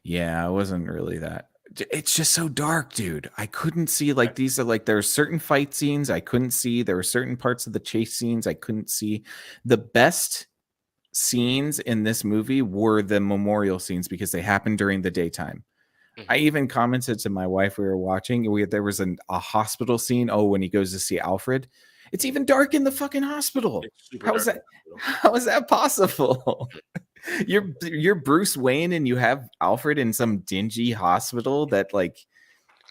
Yeah, it wasn't really that. It's just so dark, dude. I couldn't see these are there are certain fight scenes I couldn't see. There were certain parts of the chase scenes I couldn't see. The best scenes in this movie were the memorial scenes because they happened during the daytime. I even commented to my wife, we were watching, there was a hospital scene. Oh, when he goes to see Alfred, it's even dark in the fucking hospital. How is that possible? You're Bruce Wayne and you have Alfred in some dingy hospital that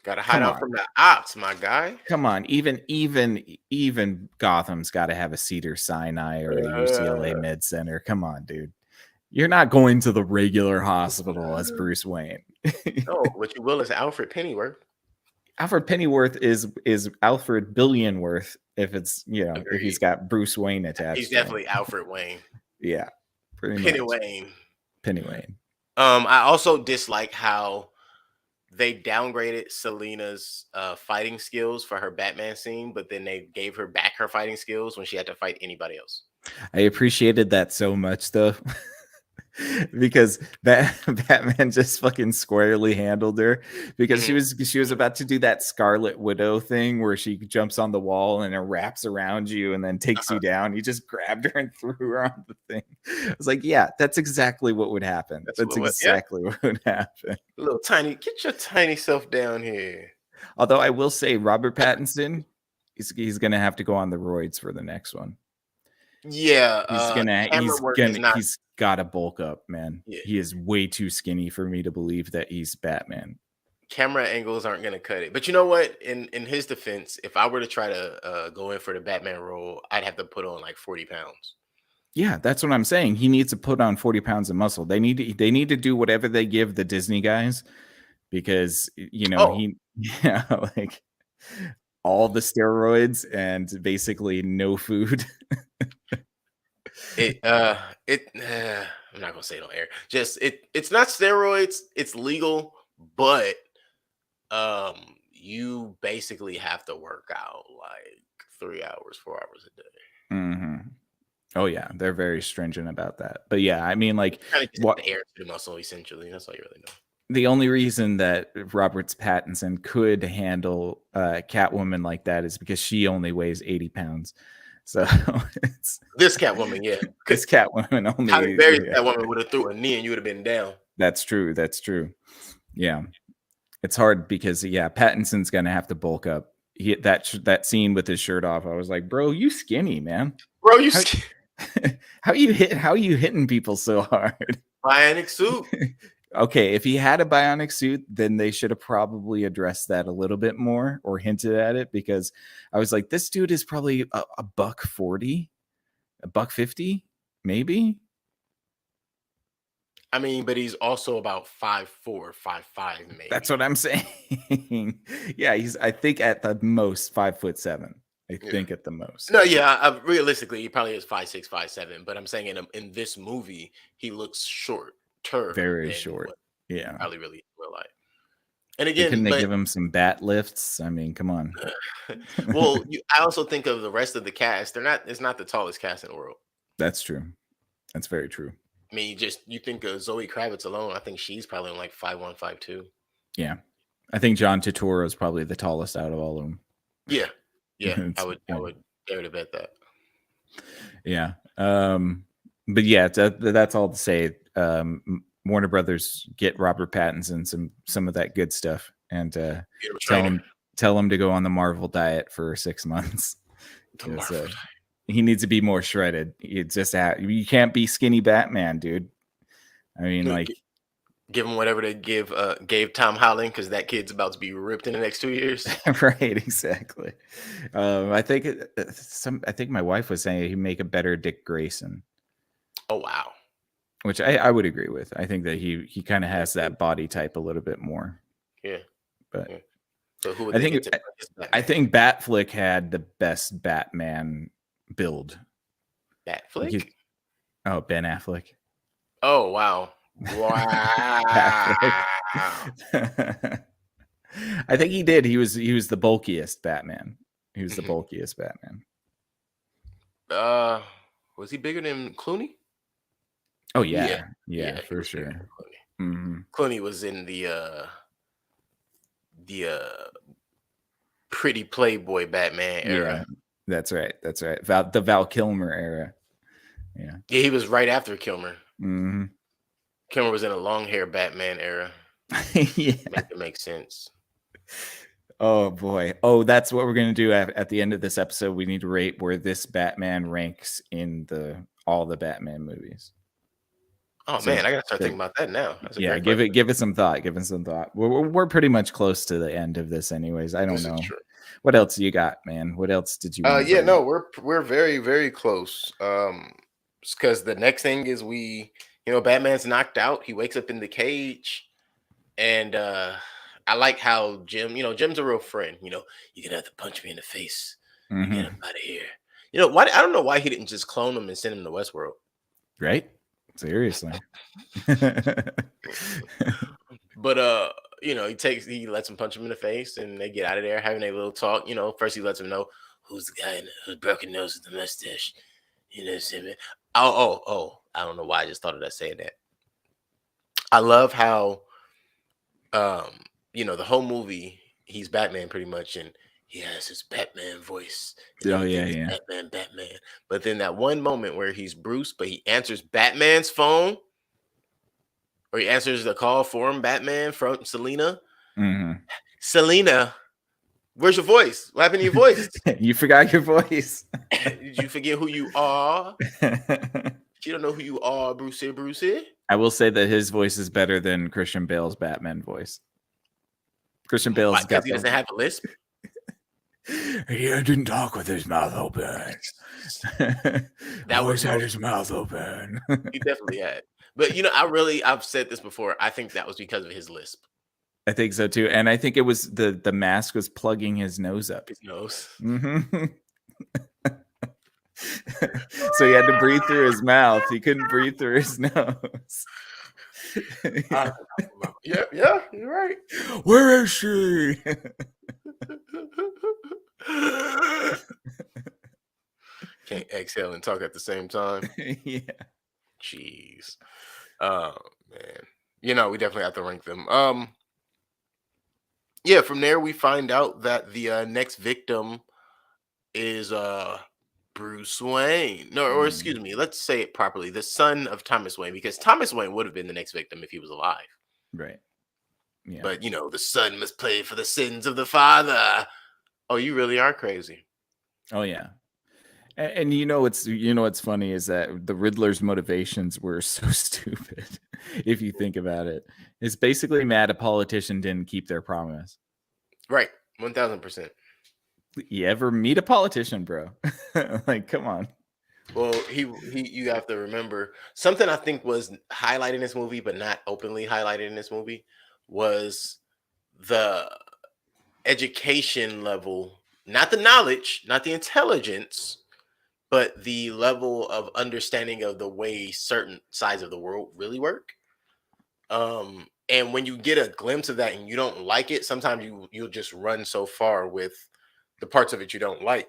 gotta hide out from the ops, my guy. Come on, even Gotham's got to have a Cedars-Sinai or a UCLA Med Center. Come on, dude. You're not going to the regular hospital as Bruce Wayne. No, what you will is Alfred Pennyworth. Alfred Pennyworth is Alfred Billionworth if it's if he's got Bruce Wayne attached. He's definitely Alfred Wayne. Yeah, pretty Penny much. Penny Wayne. I also dislike how they downgraded Selena's fighting skills for her Batman scene, but then they gave her back her fighting skills when she had to fight anybody else. I appreciated that so much, though. because Batman just fucking squarely handled her because she was about to do that Scarlet Widow thing where she jumps on the wall and it wraps around you and then takes you down. You just grabbed her and threw her on the thing. I was like, yeah, that's exactly what would happen. That's exactly what would happen. Get your tiny self down here. Although I will say, Robert Pattinson, he's gonna have to go on the roids for the next one. Yeah, he's got to bulk up, man. Yeah. He is way too skinny for me to believe that he's Batman. Camera angles aren't going to cut it. But you know what? In his defense, if I were to try to go in for the Batman role, I'd have to put on like 40 pounds. Yeah, that's what I'm saying. He needs to put on 40 pounds of muscle. They need to do whatever they give the Disney guys because like all the steroids and basically no food. I'm not gonna say it on air. Just it's not steroids. It's legal, but you basically have to work out like 3 hours, 4 hours a day. Mm-hmm. Oh yeah, they're very stringent about that. But yeah, I mean, like, what the air to the muscle essentially. That's all you really know. The only reason that Robert Pattinson could handle Catwoman like that is because she only weighs 80 pounds. So it's this Catwoman, yeah. This Catwoman only. Catwoman would have threw a knee and you would have been down. That's true. Yeah, it's hard because Pattinson's gonna have to bulk up. That scene with his shirt off, I was like, bro, you skinny, man. Bro, you how you hitting people so hard? Bionic suit. Okay, if he had a bionic suit, then they should have probably addressed that a little bit more or hinted at it because I was like, this dude is probably a $140, $150, maybe. I mean, but he's also about 5'4", 5'5", maybe. That's what I'm saying. Yeah, I think at the most 5'7". I think at the most. No, yeah, realistically, he probably is 5'6", 5'7". But I'm saying in this movie, he looks short. Very short. Yeah, probably really real life. And again, couldn't they give him some bat lifts? I mean, come on. Well, I also think of the rest of the cast. It's not the tallest cast in the world. That's true. That's very true. I mean, you think of Zoe Kravitz alone. I think she's probably like 5'1", 5'2". Yeah, I think John Turturro is probably the tallest out of all of them. Yeah. I would dare to bet that. Yeah. But yeah, that's all to say. Warner Brothers, get Robert Pattinson some of that good stuff and tell him to go on the Marvel diet for 6 months. He needs to be more shredded. You can't be skinny Batman, dude. I mean, give him whatever they gave Tom Holland because that kid's about to be ripped in the next 2 years. Right, exactly. I think my wife was saying he'd make a better Dick Grayson. Oh wow. Which I would agree with. I think that he kind of has that body type a little bit more. Yeah. But so who would I think Batflick had the best Batman build. Batflick? Ben Affleck. Oh wow. Wow. I think he did. He was the bulkiest Batman. He was the bulkiest Batman. Was he bigger than Clooney? Oh yeah, for sure. Clooney was in the pretty playboy Batman era. Yeah, that's right. The Val Kilmer era. Yeah, he was right after Kilmer. Mm-hmm. Kilmer was in a long hair Batman era. Yeah, it makes sense. Oh boy. Oh, that's what we're gonna do at the end of this episode. We need to rate where this Batman ranks in all the Batman movies. Oh man, I gotta start thinking about that now. Give it some thought. Give it some thought. We're pretty much close to the end of this, anyways. I don't know. What else you got, man? What else did you? We're very, very close. Because the next thing is Batman's knocked out. He wakes up in the cage, and I like how Jim's a real friend. You're gonna have to punch me in the face. Mm-hmm. Get him out of here. Why? I don't know why he didn't just clone him and send him to Westworld. Right. Seriously. But he lets him punch him in the face and they get out of there having a little talk. First he lets him know who's the guy who's broken nose with the mustache. I don't know why I just thought of that saying that. I love how the whole movie he's Batman pretty much, and he has his Batman voice and Oh everything yeah, is yeah. Batman. But then that one moment where he's Bruce, but he answers Batman's phone, or he answers the call for him, Batman from Selena. Hmm. Selena, where's your voice? What happened to your voice? You forgot your voice. Did you forget who you are? You don't know who you are, Brucey, Brucey. I will say that his voice is better than Christian Bale's Batman voice. Christian Bale's Because got he doesn't have a lisp. He didn't talk with his mouth open. That Always was had most- his mouth open. He definitely had. But I've said this before. I think that was because of his lisp. I think so too, and I think it was the mask was plugging his nose up. His nose. Mm-hmm. So he had to breathe through his mouth. He couldn't breathe through his nose. Yeah, you're right. Where is she? Can't exhale and talk at the same time. Yeah. Jeez. Oh man. We definitely have to rank them. Yeah, from there we find out that the next victim is Bruce Wayne. No, or excuse me, let's say it properly. The son of Thomas Wayne, because Thomas Wayne would have been the next victim if he was alive. Right. Yeah. But the son must pay for the sins of the father. Oh, you really are crazy. Oh yeah. And what's funny is that the Riddler's motivations were so stupid. If you think about it, it's basically mad a politician didn't keep their promise. Right, 1000%. You ever meet a politician, bro? Like, come on. Well, you have to remember something I think was highlighted in this movie, but not openly highlighted in this movie, was the education level, not the knowledge, not the intelligence, but the level of understanding of the way certain sides of the world really work. And when you get a glimpse of that and you don't like it, sometimes you'll just run so far with the parts of it you don't like,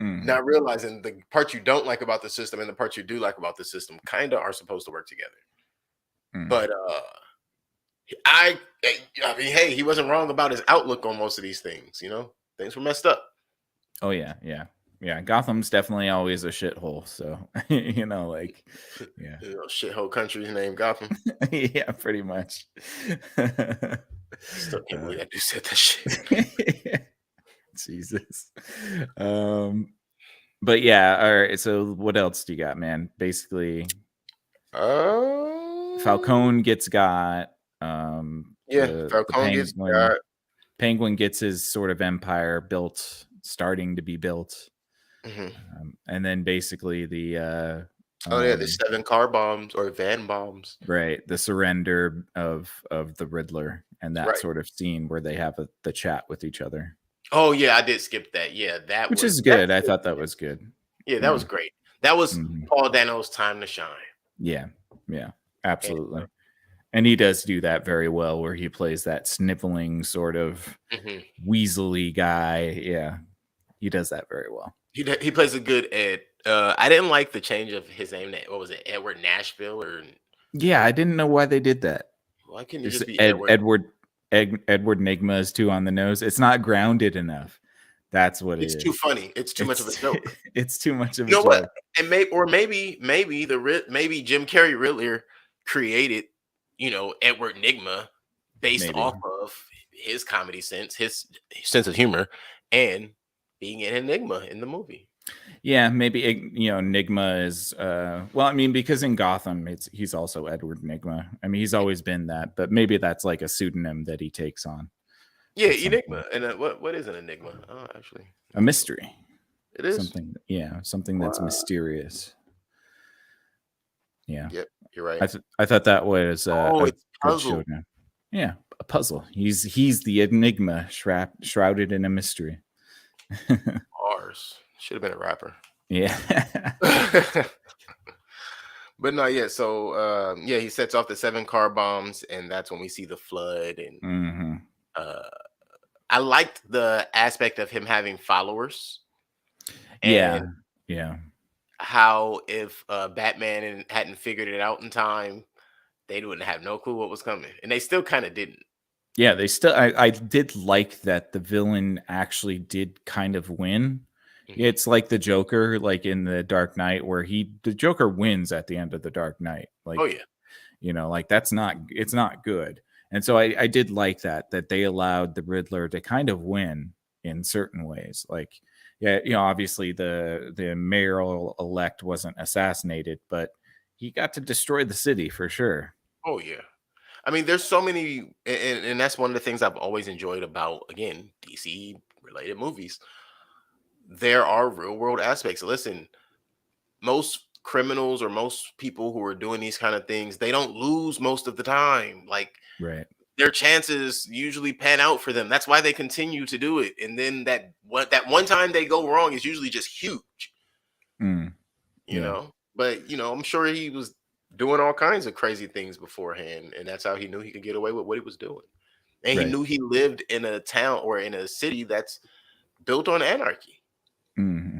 not realizing the parts you don't like about the system and the parts you do like about the system kind of are supposed to work together. But I mean, hey, he wasn't wrong about his outlook on most of these things. Things were messed up. Oh yeah. Gotham's definitely always a shithole. So like, yeah, Shithole countries named Gotham. Yeah, pretty much. Still can't believe I just said that shit. Jesus. But yeah, all right. So what else do you got, man? Basically, Falcone gets got. Falcone gets got. Penguin gets his sort of empire built, starting to be built. And then basically the the 7 car bombs or van bombs. Right, the surrender of the Riddler and that sort of scene where they have the chat with each other. Oh yeah, I did skip that. Yeah, which is good. I thought that was good. Yeah, that was great. That was Paul Dano's time to shine. Yeah, absolutely. And he does do that very well, where he plays that sniveling sort of weaselly guy. Yeah, he does that very well. He plays a good Ed. I didn't like the change of his name. What was it, Edward Nashville? Or yeah, I didn't know why they did that. Why couldn't it just be Edward Nigma is too on the nose. It's not grounded enough. That's what it is. It's too funny. It's too much of a joke. It's too much of a joke. What? And maybe Jim Carrey Riddler created, Edward Nigma based off of his comedy sense, his sense of humor, and being an enigma in the movie. Yeah, maybe Nigma is well, I mean, because in Gotham he's also Edward Nigma. I mean, he's always been that, but maybe that's like a pseudonym that he takes on. Yeah, enigma. And what is an enigma? Oh, actually, a mystery. It is something that's mysterious. Yeah. Yep, you're right. I thought that was it's puzzle. Yeah, a puzzle. He's the enigma shrouded in a mystery. Ours should have been a rapper. Yeah. But no, yeah. So he sets off the 7 car bombs, and that's when we see the flood. And I liked the aspect of him having followers. Yeah. How if Batman hadn't figured it out in time, they wouldn't have no clue what was coming, and they still kind of didn't. Yeah, they still. I did like that the villain actually did kind of win. Mhm. It's like the Joker, like in the Dark Knight, where the Joker wins at the end of the Dark Knight. Oh Like, yeah. like it's not good. And so I did like that they allowed the Riddler to kind of win in certain ways. Like, yeah, obviously the mayoral elect wasn't assassinated, but he got to destroy the city for sure. Oh yeah. I mean, there's so many, and that's one of the things I've always enjoyed about, again, DC related movies. There are real world aspects. Listen, most criminals or most people who are doing these kind of things, they don't lose most of the time. Like, Right. their chances usually pan out for them. That's why they continue to do it. And then that one time they go wrong is usually just huge, Mm, you yeah. know. But I'm sure he was doing all kinds of crazy things beforehand, and that's how he knew he could get away with what he was doing. And he Right. knew he lived in a town or in a city that's built on anarchy. Hmm.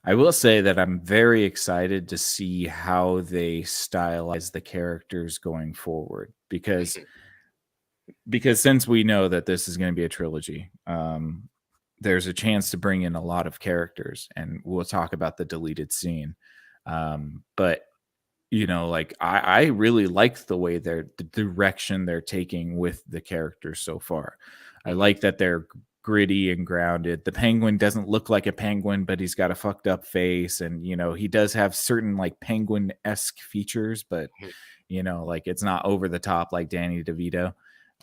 I will say that I'm very excited to see how they stylize the characters going forward Mhm. because since we know that this is going to be a trilogy, there's a chance to bring in a lot of characters, and we'll talk about the deleted scene. But like I really like the direction they're taking with the characters so far. I Mhm. like that they're gritty and grounded. The penguin doesn't look like a penguin, but he's got a fucked up face, and he does have certain like penguin-esque features, but Mhm. like it's not over the top like Danny DeVito.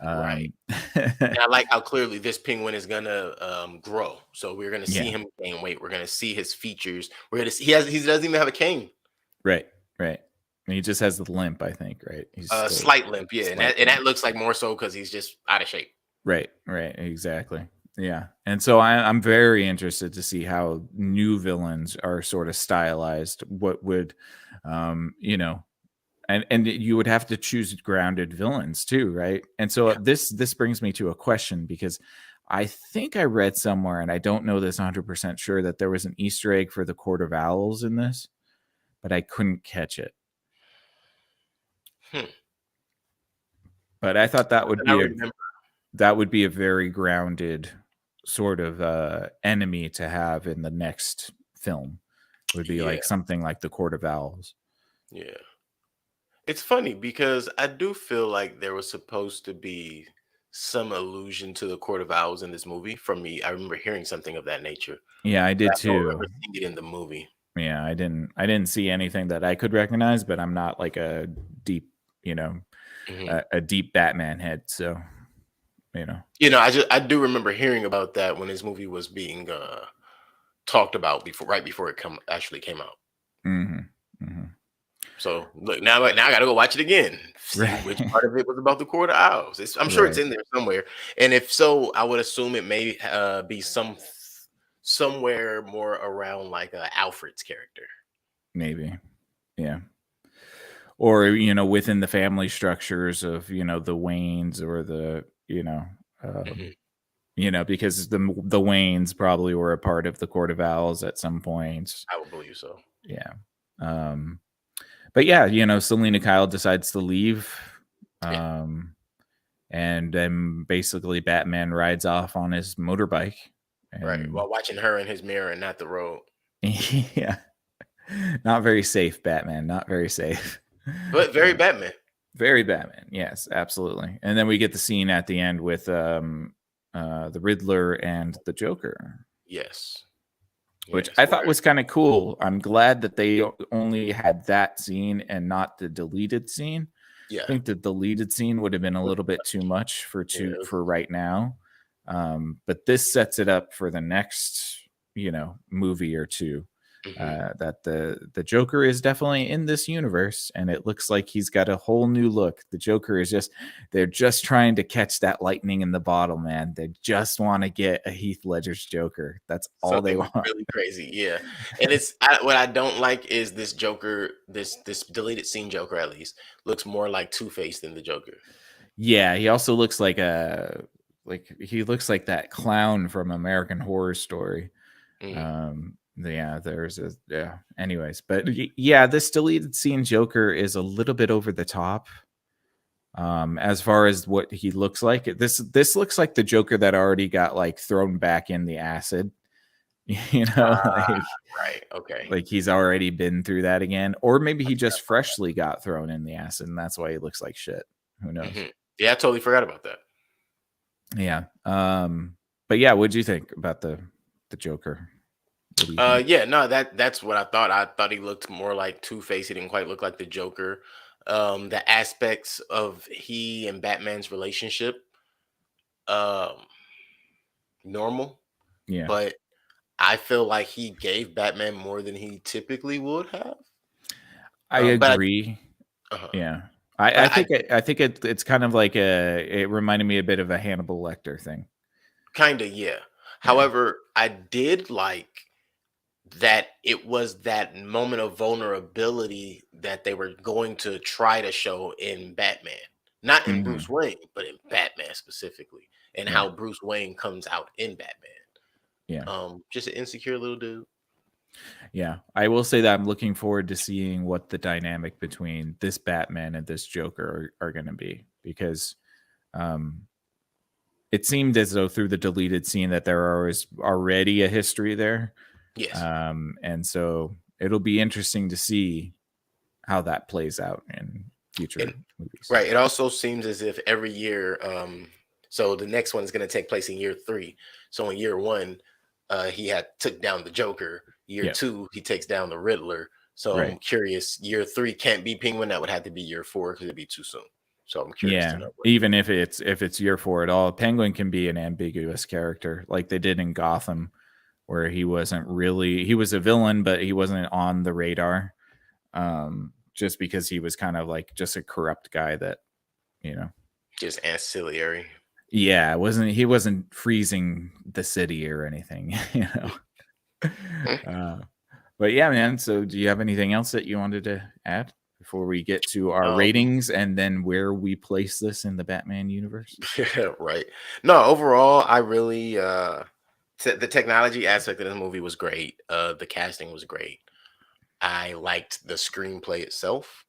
Right. Um, And I like how clearly this penguin is gonna grow. So we're gonna see yeah, him gain weight. We're gonna see his features. We're gonna see he doesn't even have a cane. right, right. And he just has the limp, I think, right? He's A still slight limp, yeah, and slight that limp. looks like more so because he's just out of shape. Right, right, exactly. Yeah. And so I'm very interested to see how new villains are sort of stylized. What would, and you would have to choose grounded villains too, right? And so Yeah. this brings me to a question because I think I read somewhere, and I don't know this 100% sure, that there was an Easter egg for the Court of Owls in this, but I couldn't catch it. Hmm. But I thought Something I remember. that would be a very grounded sort of enemy to have in the next film. Would be Yeah, like something like the Court of Owls. yeah. It's funny because I do feel like there was supposed to be some allusion to the Court of Owls in this movie. From me, I remember hearing something of that nature, Yeah, I but did I don't remember too. seeing it in the movie. Yeah, I didn't see anything that I could recognize, but I'm not like a deep, you know, Mhm. a deep Batman head, so you know. I do remember hearing about that when this movie was being talked about right before it come actually came out. Hmm. Hmm. So look now I got to go watch it again, see which Right. part of it was about the Court of Owls. I'm sure it's Right. in there somewhere, and if so, I would assume it may be somewhere more around like Alfred's character. Maybe. Yeah. Or within the family structures of the Waynes or the Mhm. because the Waynes probably were a part of the Court of Owls at some point. I would believe so. Yeah. um but yeah, Selena Kyle decides to leave, Yeah, um and then basically Batman rides off on his motorbike. right. And While watching her in his mirror and not the road, yeah, not very safe, Batman, not very safe. but very Batman. Very Batman. Yes, absolutely. And then we get the scene at the end with the Riddler and the Joker, Yes, which yes. I thought Where was kind of cool. I'm glad that they only had that scene and not the deleted scene. I yeah, think the deleted scene would have been a little bit too much yeah. It was, for right now. But this sets it up for the next, movie or two. mhm. That the Joker is definitely in this universe, and it looks like he's got a whole new look. The Joker is they're just trying to catch that lightning in the bottle, man. They just want to get a Heath Ledger's Joker. That's all they Something want. really crazy, yeah. And what I don't like is this Joker, this deleted scene Joker at least looks more like Two Face than the Joker. Yeah, he also looks like he looks like that clown from American Horror Story. Mhm. Yeah, there's a yeah. Anyways, but yeah, this deleted scene Joker is a little bit over the top. As far as what he looks like, this looks like the Joker that already got like thrown back in the acid. You know, Right. Okay. like he's already been through that again, or maybe he just freshly got thrown in the acid, and that's why he looks like shit. Who knows? Yeah, I totally forgot about that. Yeah. But yeah, what'd you think about the Joker? What do you think? Yeah, no, that's what I thought. I thought he looked more like Two-Face. He didn't quite look like the Joker. The aspects of he and Batman's relationship, um, normal, Yeah, but I feel like he gave Batman more than he typically would have. I But agree. uh Yeah, but I think it's kind of like it reminded me a bit of a Hannibal Lecter thing. kind of, yeah. Yeah. However, I did like that it was that moment of vulnerability that they were going to try to show in Batman, not in Bruce Hmm. Wayne, but in Batman specifically, and Yeah. how Bruce Wayne comes out in Batman. Yeah. Just an insecure little dude. Yeah. I will say that I'm looking forward to seeing what the dynamic between this Batman and this Joker are going to be, because um, it seemed as though through the deleted scene that there was already a history there. Yes, And so it'll be interesting to see how that plays out in and future movies. right. It also seems as if every year, so the next one is going to take place in year 3. So in year 1, he had took down the Joker. Year Yeah. 2, he takes down the Riddler. So I'm Right. curious. Year 3 can't be Penguin. That would have to be year 4 because it'd be too soon. So I'm curious to Yeah. know what. Even if it's year 4 at all, Penguin can be an ambiguous character like they did in Gotham, where he was a villain, but he wasn't on the radar. Just because he was kind of like just a corrupt guy that, you know, Just ancillary. yeah, he wasn't freezing the city or anything, you know. Uh, but yeah, man. So, do you have anything else that you wanted to add before we get to our Um, ratings and then where we place this in the Batman universe? right. No, overall, I really the technology aspect of this movie was great. The casting was great. I liked the screenplay itself.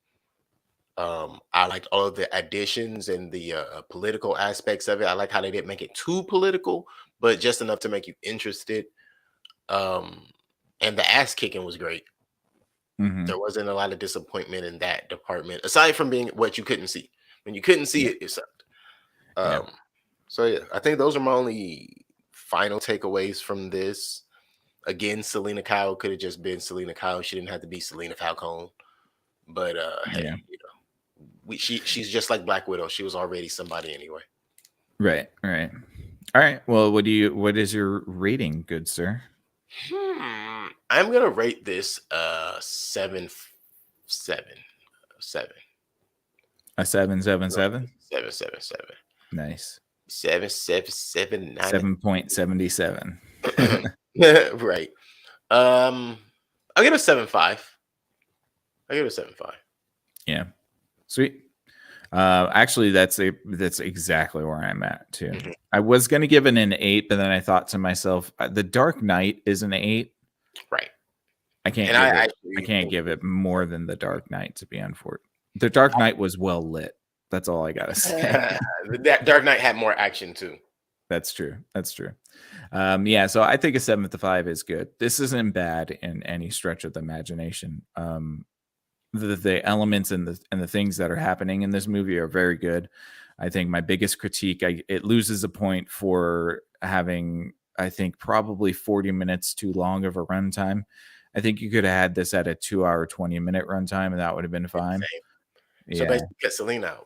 I liked all of the additions and the political aspects of it. I like how they didn't make it too political, but just enough to make you interested. Um, and the ass kicking was great. Hmm. There wasn't a lot of disappointment in that department, aside from being what you couldn't see. When you couldn't see Yeah, it, it sucked. yeah, So yeah, I think those are my only final takeaways from this. Again, Selena Kyle could have just been Selena Kyle. She didn't have to be Selena Falcone. But yeah. hey, she's just like Black Widow. She was already somebody anyway. Right, right. All right. Well, what is your rating, good sir? I'm gonna rate this 7. A 777. 7. Nice. 7, 7, 7, 9. 7.77. Right. I'll give it a 7.5. I give it a 7.5. Yeah. Sweet. Actually, that's exactly where I'm at too. Mhm. I was gonna give it an 8, but then I thought to myself, The Dark Knight is an 8. Right. I can't And give I it. I actually can't think give it more than The Dark Knight to be unfortunate. The Dark Knight was well lit. That's all I gotta say. that Dark Knight had more action too. That's true. That's true. Yeah, so I think a 7.5 is good. This isn't bad in any stretch of the imagination. The elements and the things that are happening in this movie are very good. I think my biggest critique, it loses a point for having, I think, probably 40 minutes too long of a runtime. I think you could have had this at a 2-hour, 20-minute runtime, and that would have been fine. Same. So Yeah. basically, cut Selena out.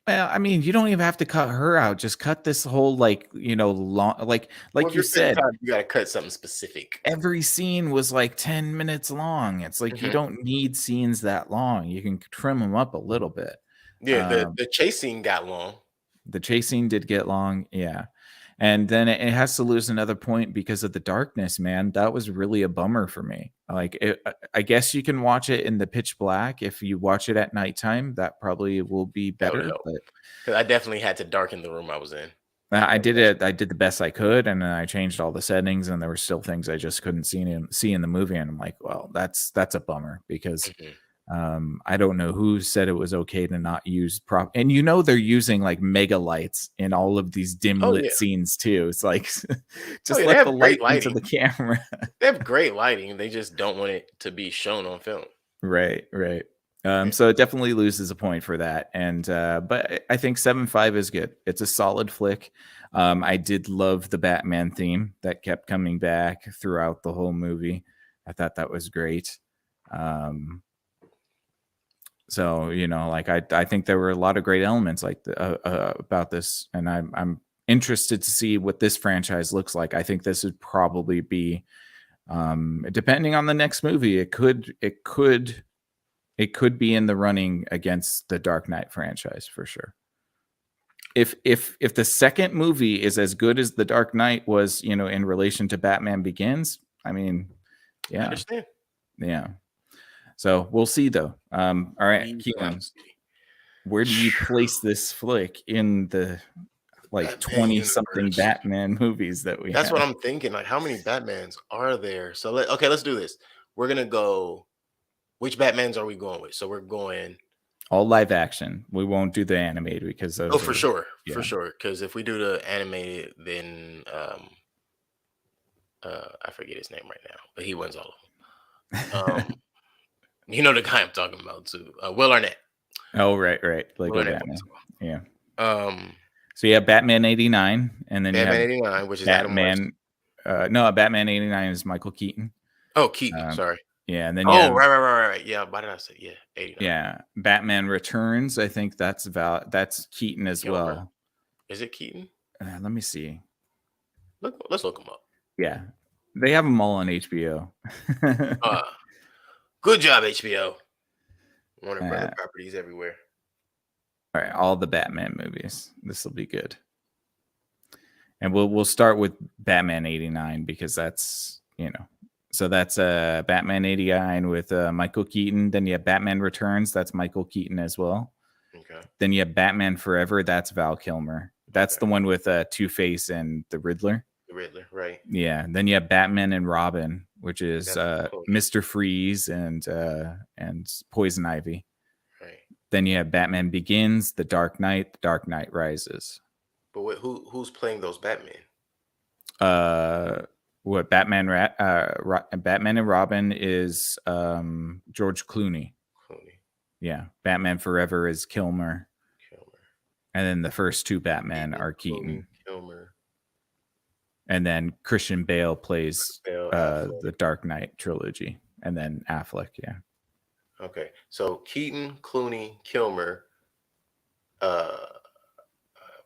Well, I mean, you don't even have to cut her out. Just cut this whole long, Well, like if you you're cutting said, time, you gotta cut something specific. every scene was like 10 minutes long. It's like you Mhm. don't need scenes that long. You can trim them up a little bit. Yeah, Um, the chase scene got long. the chase scene did get long, yeah. And then it has to lose another point because of the darkness, man. That was really a bummer for me. Like, I guess you can watch it in the pitch black. If you watch it at nighttime, that probably will be That would better. help But because I definitely had to darken the room I was in. I did it. I did the best I could, and then I changed all the settings, and there were still things I just couldn't see in the movie. And I'm like, well, that's a bummer because I don't know who said it was okay to not use prop. And they're using like mega lights in all of these dim Oh lit yeah. scenes too. It's like Oh just yeah, they let the have light great into lighting. the camera. They have great lighting. They just don't want it to be shown on film. Right. Yeah. So it definitely loses a point for that. And but I think 7.5 is good. It's a solid flick. I did love the Batman theme that kept coming back throughout the whole movie. I thought that was great. So like I think there were a lot of great elements like about this, and I'm interested to see what this franchise looks like. I think this would probably be, depending on the next movie, it could be in the running against the Dark Knight franchise for sure. If the second movie is as good as the Dark Knight was, in relation to Batman Begins, I mean, yeah, I understand. Yeah. So we'll see though. All right, Keelan, where do you place this flick in the like 20 something Batman movies that we That's have? what I'm thinking. Like, how many Batmans are there? So let's do this. We're gonna go. Which Batmans are we going with? So we're going all live action. We won't do the animated because those for sure. Yeah. For sure. Because if we do the animated, then I forget his name right now, but he wins all of them. You know the guy I'm talking about too. Will Arnett. Oh, right. Lego Will Batman. Yeah. Um So you have Batman 89, and then Batman you have 89, which is Adam West. Batman. No, Batman 89 is Michael Keaton. Oh, Keaton, sorry. Yeah, and then right. Yeah, why did I say 89? Yeah, Batman Returns. I think that's Keaton as well. Is it Keaton? Let me see. Let's look him up. Yeah, they have them all on HBO. Good job, HBO. Warner Brother properties everywhere. All right, all the Batman movies. This will be good. And we'll start with Batman 89 because that's, so that's Batman 89 with Michael Keaton. Then you have Batman Returns. That's Michael Keaton as well. Okay. Then you have Batman Forever. That's Val Kilmer. That's the one with Two-Face and the Riddler. The Riddler, right. Yeah. And then you have Batman and Robin, which is Mr. Freeze and Poison Ivy. Right. Then you have Batman Begins, The Dark Knight, The Dark Knight Rises. But who's playing those Batman? What Batman and Robin is George Clooney. Yeah. Batman Forever is Kilmer. And then the first two Batman are Keaton. Kilmer. And then Christian Bale plays the Dark Knight trilogy. And then Affleck, yeah. Okay. So Keaton, Clooney, Kilmer,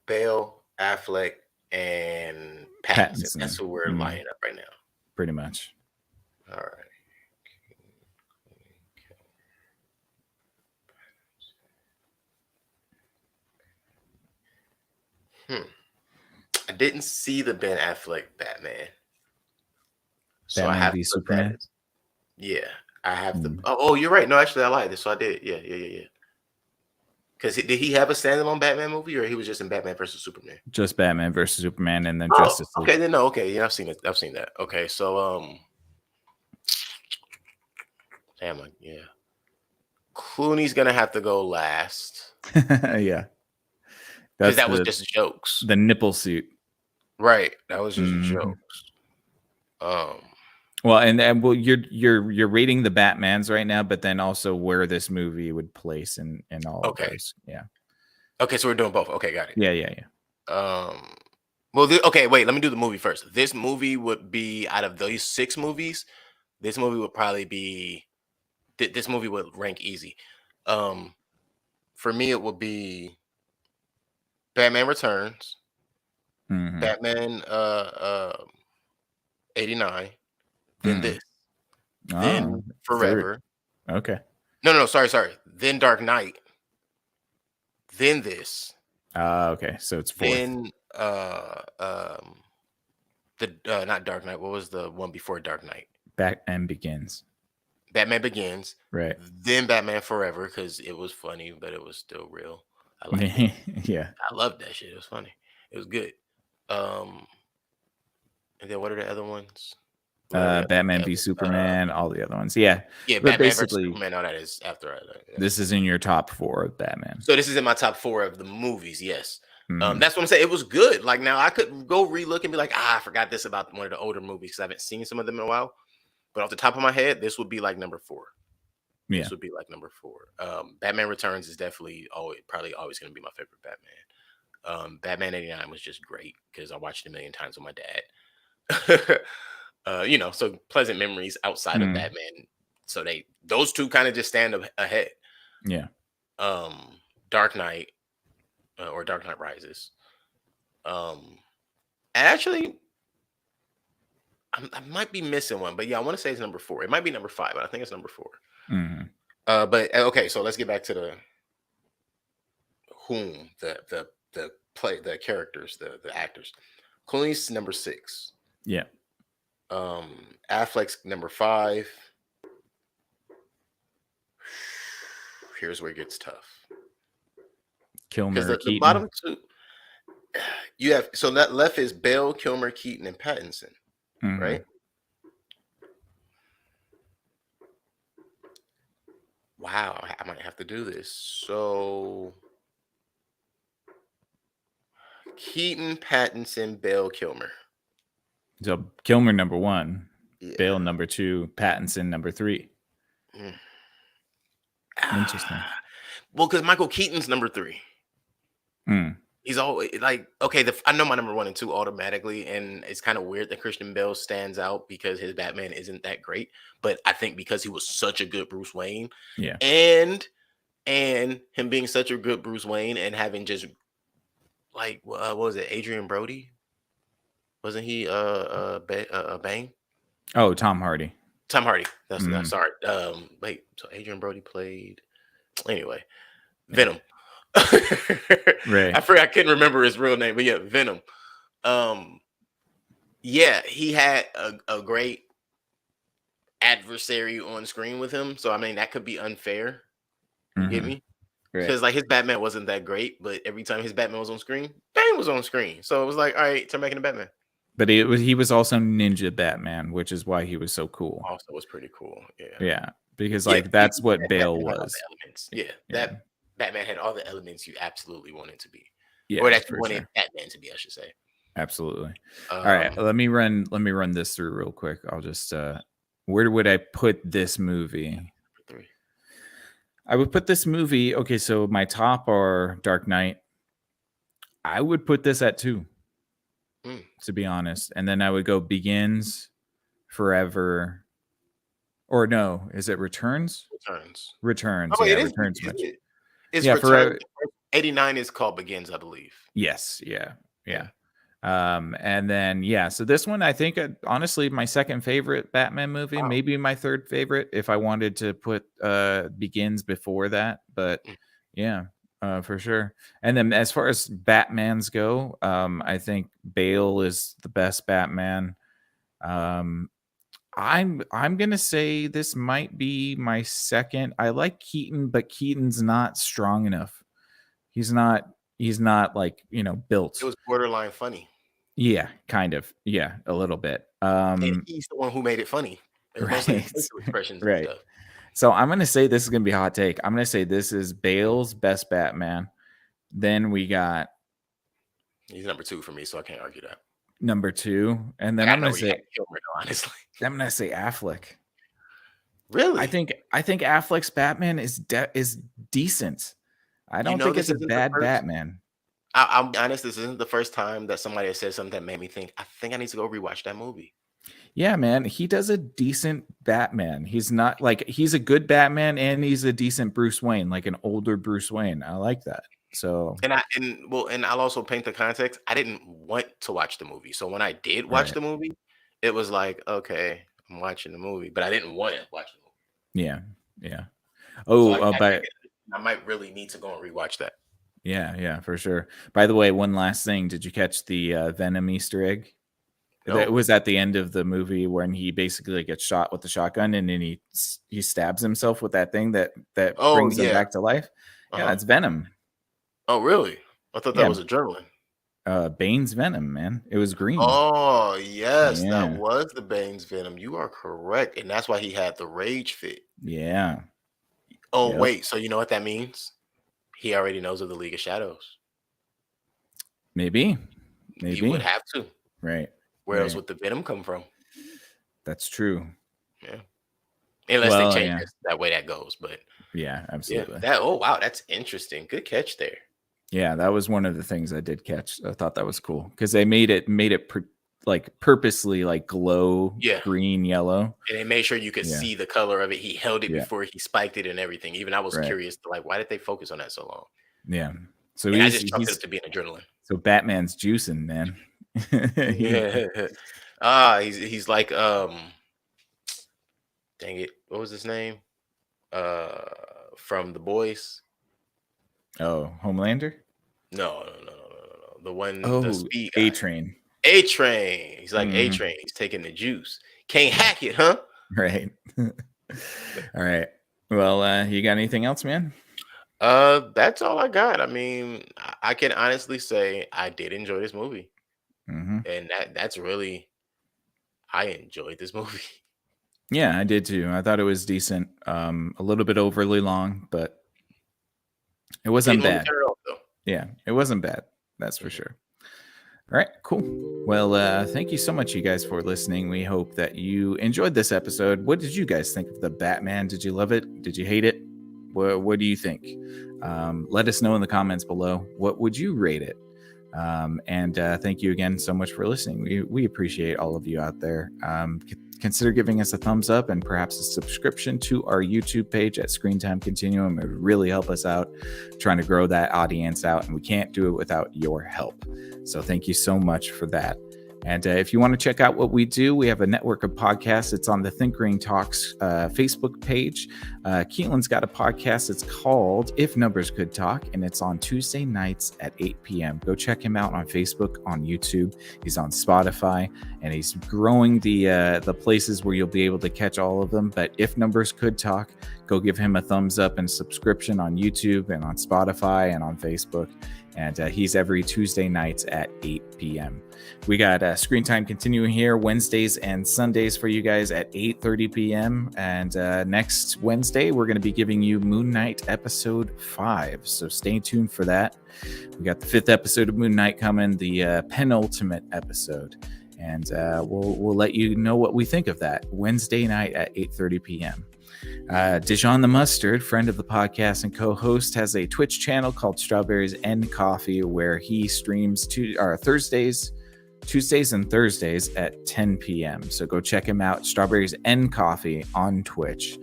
Bale, Affleck, and Pattinson. That's who we're lining up right now. Pretty much. All right. I didn't see the Ben Affleck Batman. So Batman I have v Superman? Yeah. I have the. Oh, you're right. No, actually, I lied. So I did. Yeah. Because did he have a standalone Batman movie, or he was just in Batman versus Superman? Just Batman versus Superman, and then Justice League. Okay, then no. Okay, yeah, I've seen it. I've seen that. Okay, so yeah. Clooney's gonna have to go last. Yeah. Because that was just jokes. The nipple suit. Right. That was just jokes. Well, and well, you're rating the Batmans right now, but then also where this movie would place in all of those. Yeah. Okay, so we're doing both. Okay, got it. Yeah. Well, okay, wait. Let me do the movie first. This movie would be out of those 6 movies. This movie would probably be. This movie would rank easy. For me, it would be Batman Returns, Batman 89, then this, then Forever. Okay. No, sorry. Then Dark Knight, then this. Okay, so it's 4th. Then not Dark Knight. What was the one before Dark Knight? Batman Begins. Right. Then Batman Forever, because it was funny, but it was still real. I like it. Yeah. I loved that shit. It was funny. It was good. Um, and then what are the other ones? What are the Batman v others? Superman, all the other ones. Yeah, Yeah, but Batman versus basically, Superman. No, that is after I. Yeah. this is in your top 4 of Batman. So this is in my top 4 of the movies. Yes. Mhm. That's what I'm saying. It was good. Like now I could go relook and be like, I forgot this about one of the older movies because I haven't seen some of them in a while. But off the top of my head, this would be like number 4. Yeah. This would be like number 4. Batman Returns is definitely probably always going to be my favorite Batman. Batman 89 was just great because I watched it a million times with my dad. So pleasant memories outside of Mhm. Batman. So those two kind of just stand ahead. Yeah. Dark Knight or Dark Knight Rises. Actually, I might be missing one, but yeah, I want to say it's number 4. It might be number 5, but I think it's number 4. Mhm. But okay, so let's get back to the characters, the actors. Clooney's number 6. Yeah. Affleck's number 5. Here's where it gets tough. Kilmer, Because the Keaton. bottom 2, you have so that left is Bale, Kilmer, Keaton, and Pattinson, Mhm. right? Wow, I might have to do this. So Keaton, Pattinson, Bale, Kilmer. So Kilmer number 1, Yeah. Bale number 2, Pattinson number 3. Interesting. Well, because Michael Keaton's number 3. Mm. He's always like, okay, I know my number 1 and 2 automatically, and it's kind of weird that Christian Bale stands out because his Batman isn't that great. But I think because he was such a good Bruce Wayne, Yeah, and him being such a good Bruce Wayne and having just like what was it, Adrian Brody? Wasn't he Bane? Oh, Tom Hardy. Tom Hardy. That's Mhm. sorry. Wait, so Adrian Brody played anyway. Venom. Right. I forgot. I couldn't remember his real name, but yeah, Venom. Yeah, he had a great adversary on screen with him. So I mean, that could be unfair. You get Mhm. me? Right. Because like his Batman wasn't that great, but every time his Batman was on screen, Bane was on screen. So it was like, all right, turn back into Batman. But he was also Ninja Batman, which is why he was so cool. Also was pretty cool. Yeah. Yeah, because like that's what Bale was. Yeah, that Batman had all the elements you absolutely wanted to be. Yeah, Or that you for wanted sure. Batman to be, I should say. Absolutely. All right, let me run this through real quick. I'll just where would I put this movie? 3. I would put this movie. Okay, so my top are Dark Knight. I would put this at 2, to be honest, and then I would go Begins, Forever, or no, is it Returns? Returns. Oh, yeah, it is. Returns. It's yeah, Returns. 89 is called Begins, I believe. Yes. Yeah. And then so this one I think honestly my second favorite Batman movie, maybe my third favorite if I wanted to put Begins before that, but for sure. And then as far as Batmans go, I think Bale is the best Batman. I'm gonna say this might be my second. I like Keaton, but Keaton's not strong enough. He's not like, built. It was borderline funny. Yeah, kind of. Yeah, a little bit. And he's the one who made it funny. Mostly facial expressions and stuff. So I'm gonna say this is gonna be a hot take. I'm gonna say this is Bale's best Batman. Then we got he's number 2 for me, so I can't argue that. Number 2, and then I'm gonna say Kilmer, honestly. I'm gonna say Affleck. Really? I think Affleck's Batman is decent. I don't think it's a bad Batman. I'm honest, this isn't the first time that somebody has said something that made me think, I think I need to go rewatch that movie. Yeah, man, he does a decent Batman. He's not like he's a good Batman and he's a decent Bruce Wayne, like an older Bruce Wayne. I like that. So and I'll also paint the context. I didn't want to watch the movie. So when I did watch the movie, it was like, okay, I'm watching the movie, but I didn't want to watch the movie. Yeah. Oh, so I might really need to go and rewatch that. Yeah, for sure. By the way, one last thing. Did you catch the Venom Easter egg? No. It was at the end of the movie when he basically gets shot with the shotgun and then he stabs himself with that thing that brings him back to life. Yeah, that's Venom. Oh, really? I thought that was adrenaline. Bane's Venom, man. It was green. Oh, yes, that Yeah. was the Bane's Venom. You are correct. And that's why he had the rage fit. Yeah. Oh, Yep. wait. So you know what that means? He already knows of the League of Shadows. Maybe. He would have to. Right. Where else would the Venom come from? That's true. Yeah. Unless they change it that way that goes. But yeah, absolutely. Yeah, oh, wow. That's interesting. Good catch there. Yeah, that was one of the things I did catch. I thought that was cool because they made it purposely like glow green, yellow. And they made sure you could see the color of it. He held it before he spiked it and everything. Even I was curious to like, why did they focus on that so long? Yeah. So I just chalked it up to being adrenaline. So Batman's juicing, man. He's like dang it, what was his name? From The Boys. Oh, Homelander? No. The one, the speed guy. A-Train. A-Train. He's like A-Train. He's taking the juice. Can't hack it, huh? Right. All right. Well, you got anything else, man? That's all I got. I mean, I can honestly say I did enjoy this movie. And that's really, I enjoyed this movie. Yeah, I did too. I thought it was decent. A little bit overly long, but it wasn't bad. Yeah, it wasn't bad. That's for sure. All right, cool. Well, thank you so much, you guys, for listening. We hope that you enjoyed this episode. What did you guys think of the Batman? Did you love it? Did you hate it? What do you think? Let us know in the comments below. What would you rate it? And thank you again so much for listening. We appreciate all of you out there. Consider giving us a thumbs up and perhaps a subscription to our YouTube page at Screen Time Continuum. It would really help us out trying to grow that audience out, and we can't do it without your help. So thank you so much for that. And if you want to check out what we do, we have a network of podcasts. It's on the Think Green Talks Facebook page. Keelan's got a podcast. It's called If Numbers Could Talk, and it's on Tuesday nights at 8 p.m. Go check him out on Facebook, on YouTube. He's on Spotify, and he's growing the places where you'll be able to catch all of them. But If Numbers Could Talk, go give him a thumbs up and subscription on YouTube and on Spotify and on Facebook. And he's every Tuesday nights at 8 p.m. We got Screen Time continuing here Wednesdays and Sundays for you guys at 8:30 p.m. And next Wednesday, we're going to be giving you Moon Knight episode 5. So stay tuned for that. We got the 5th episode of Moon Knight coming, the penultimate episode. And we'll let you know what we think of that Wednesday night at 8:30 p.m. Dijon the Mustard, friend of the podcast and co-host, has a Twitch channel called Strawberries and Coffee where he streams Tuesdays and Thursdays at 10 p.m. So go check him out, Strawberries and Coffee on Twitch,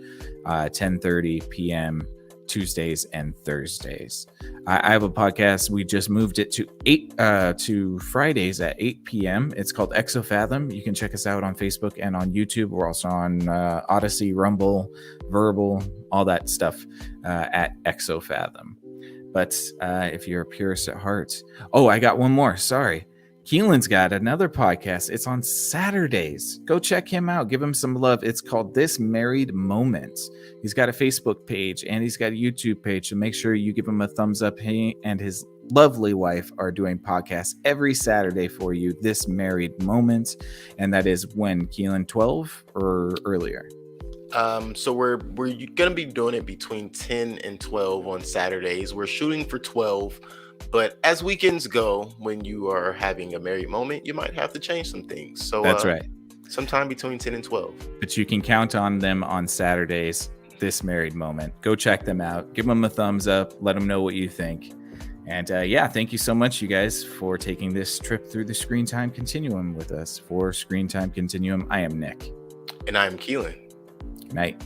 10:30 p.m. Tuesdays and Thursdays. I have a podcast. We just moved it to Fridays at 8 p.m. It's called Exofathom. You can check us out on Facebook and on YouTube. We're also on Odyssey, Rumble, Verbal, all that stuff at Exofathom. But if you're a purist at heart, I got one more. Sorry. Keelan's got another podcast. It's on Saturdays. Go check him out. Give him some love. It's called This Married Moment. He's got a Facebook page and he's got a YouTube page. So make sure you give him a thumbs up. He and his lovely wife are doing podcasts every Saturday for you. This Married Moment. And that is when, Keelan, 12 or earlier? So we're going to be doing it between 10 and 12 on Saturdays. We're shooting for 12. But as weekends go, when you are having a married moment, you might have to change some things. So that's right. Sometime between 10 and 12. But you can count on them on Saturdays, This Married Moment. Go check them out. Give them a thumbs up. Let them know what you think. And thank you so much, you guys, for taking this trip through the Screen Time Continuum with us. For Screen Time Continuum, I am Nick. And I am Keelan. Night.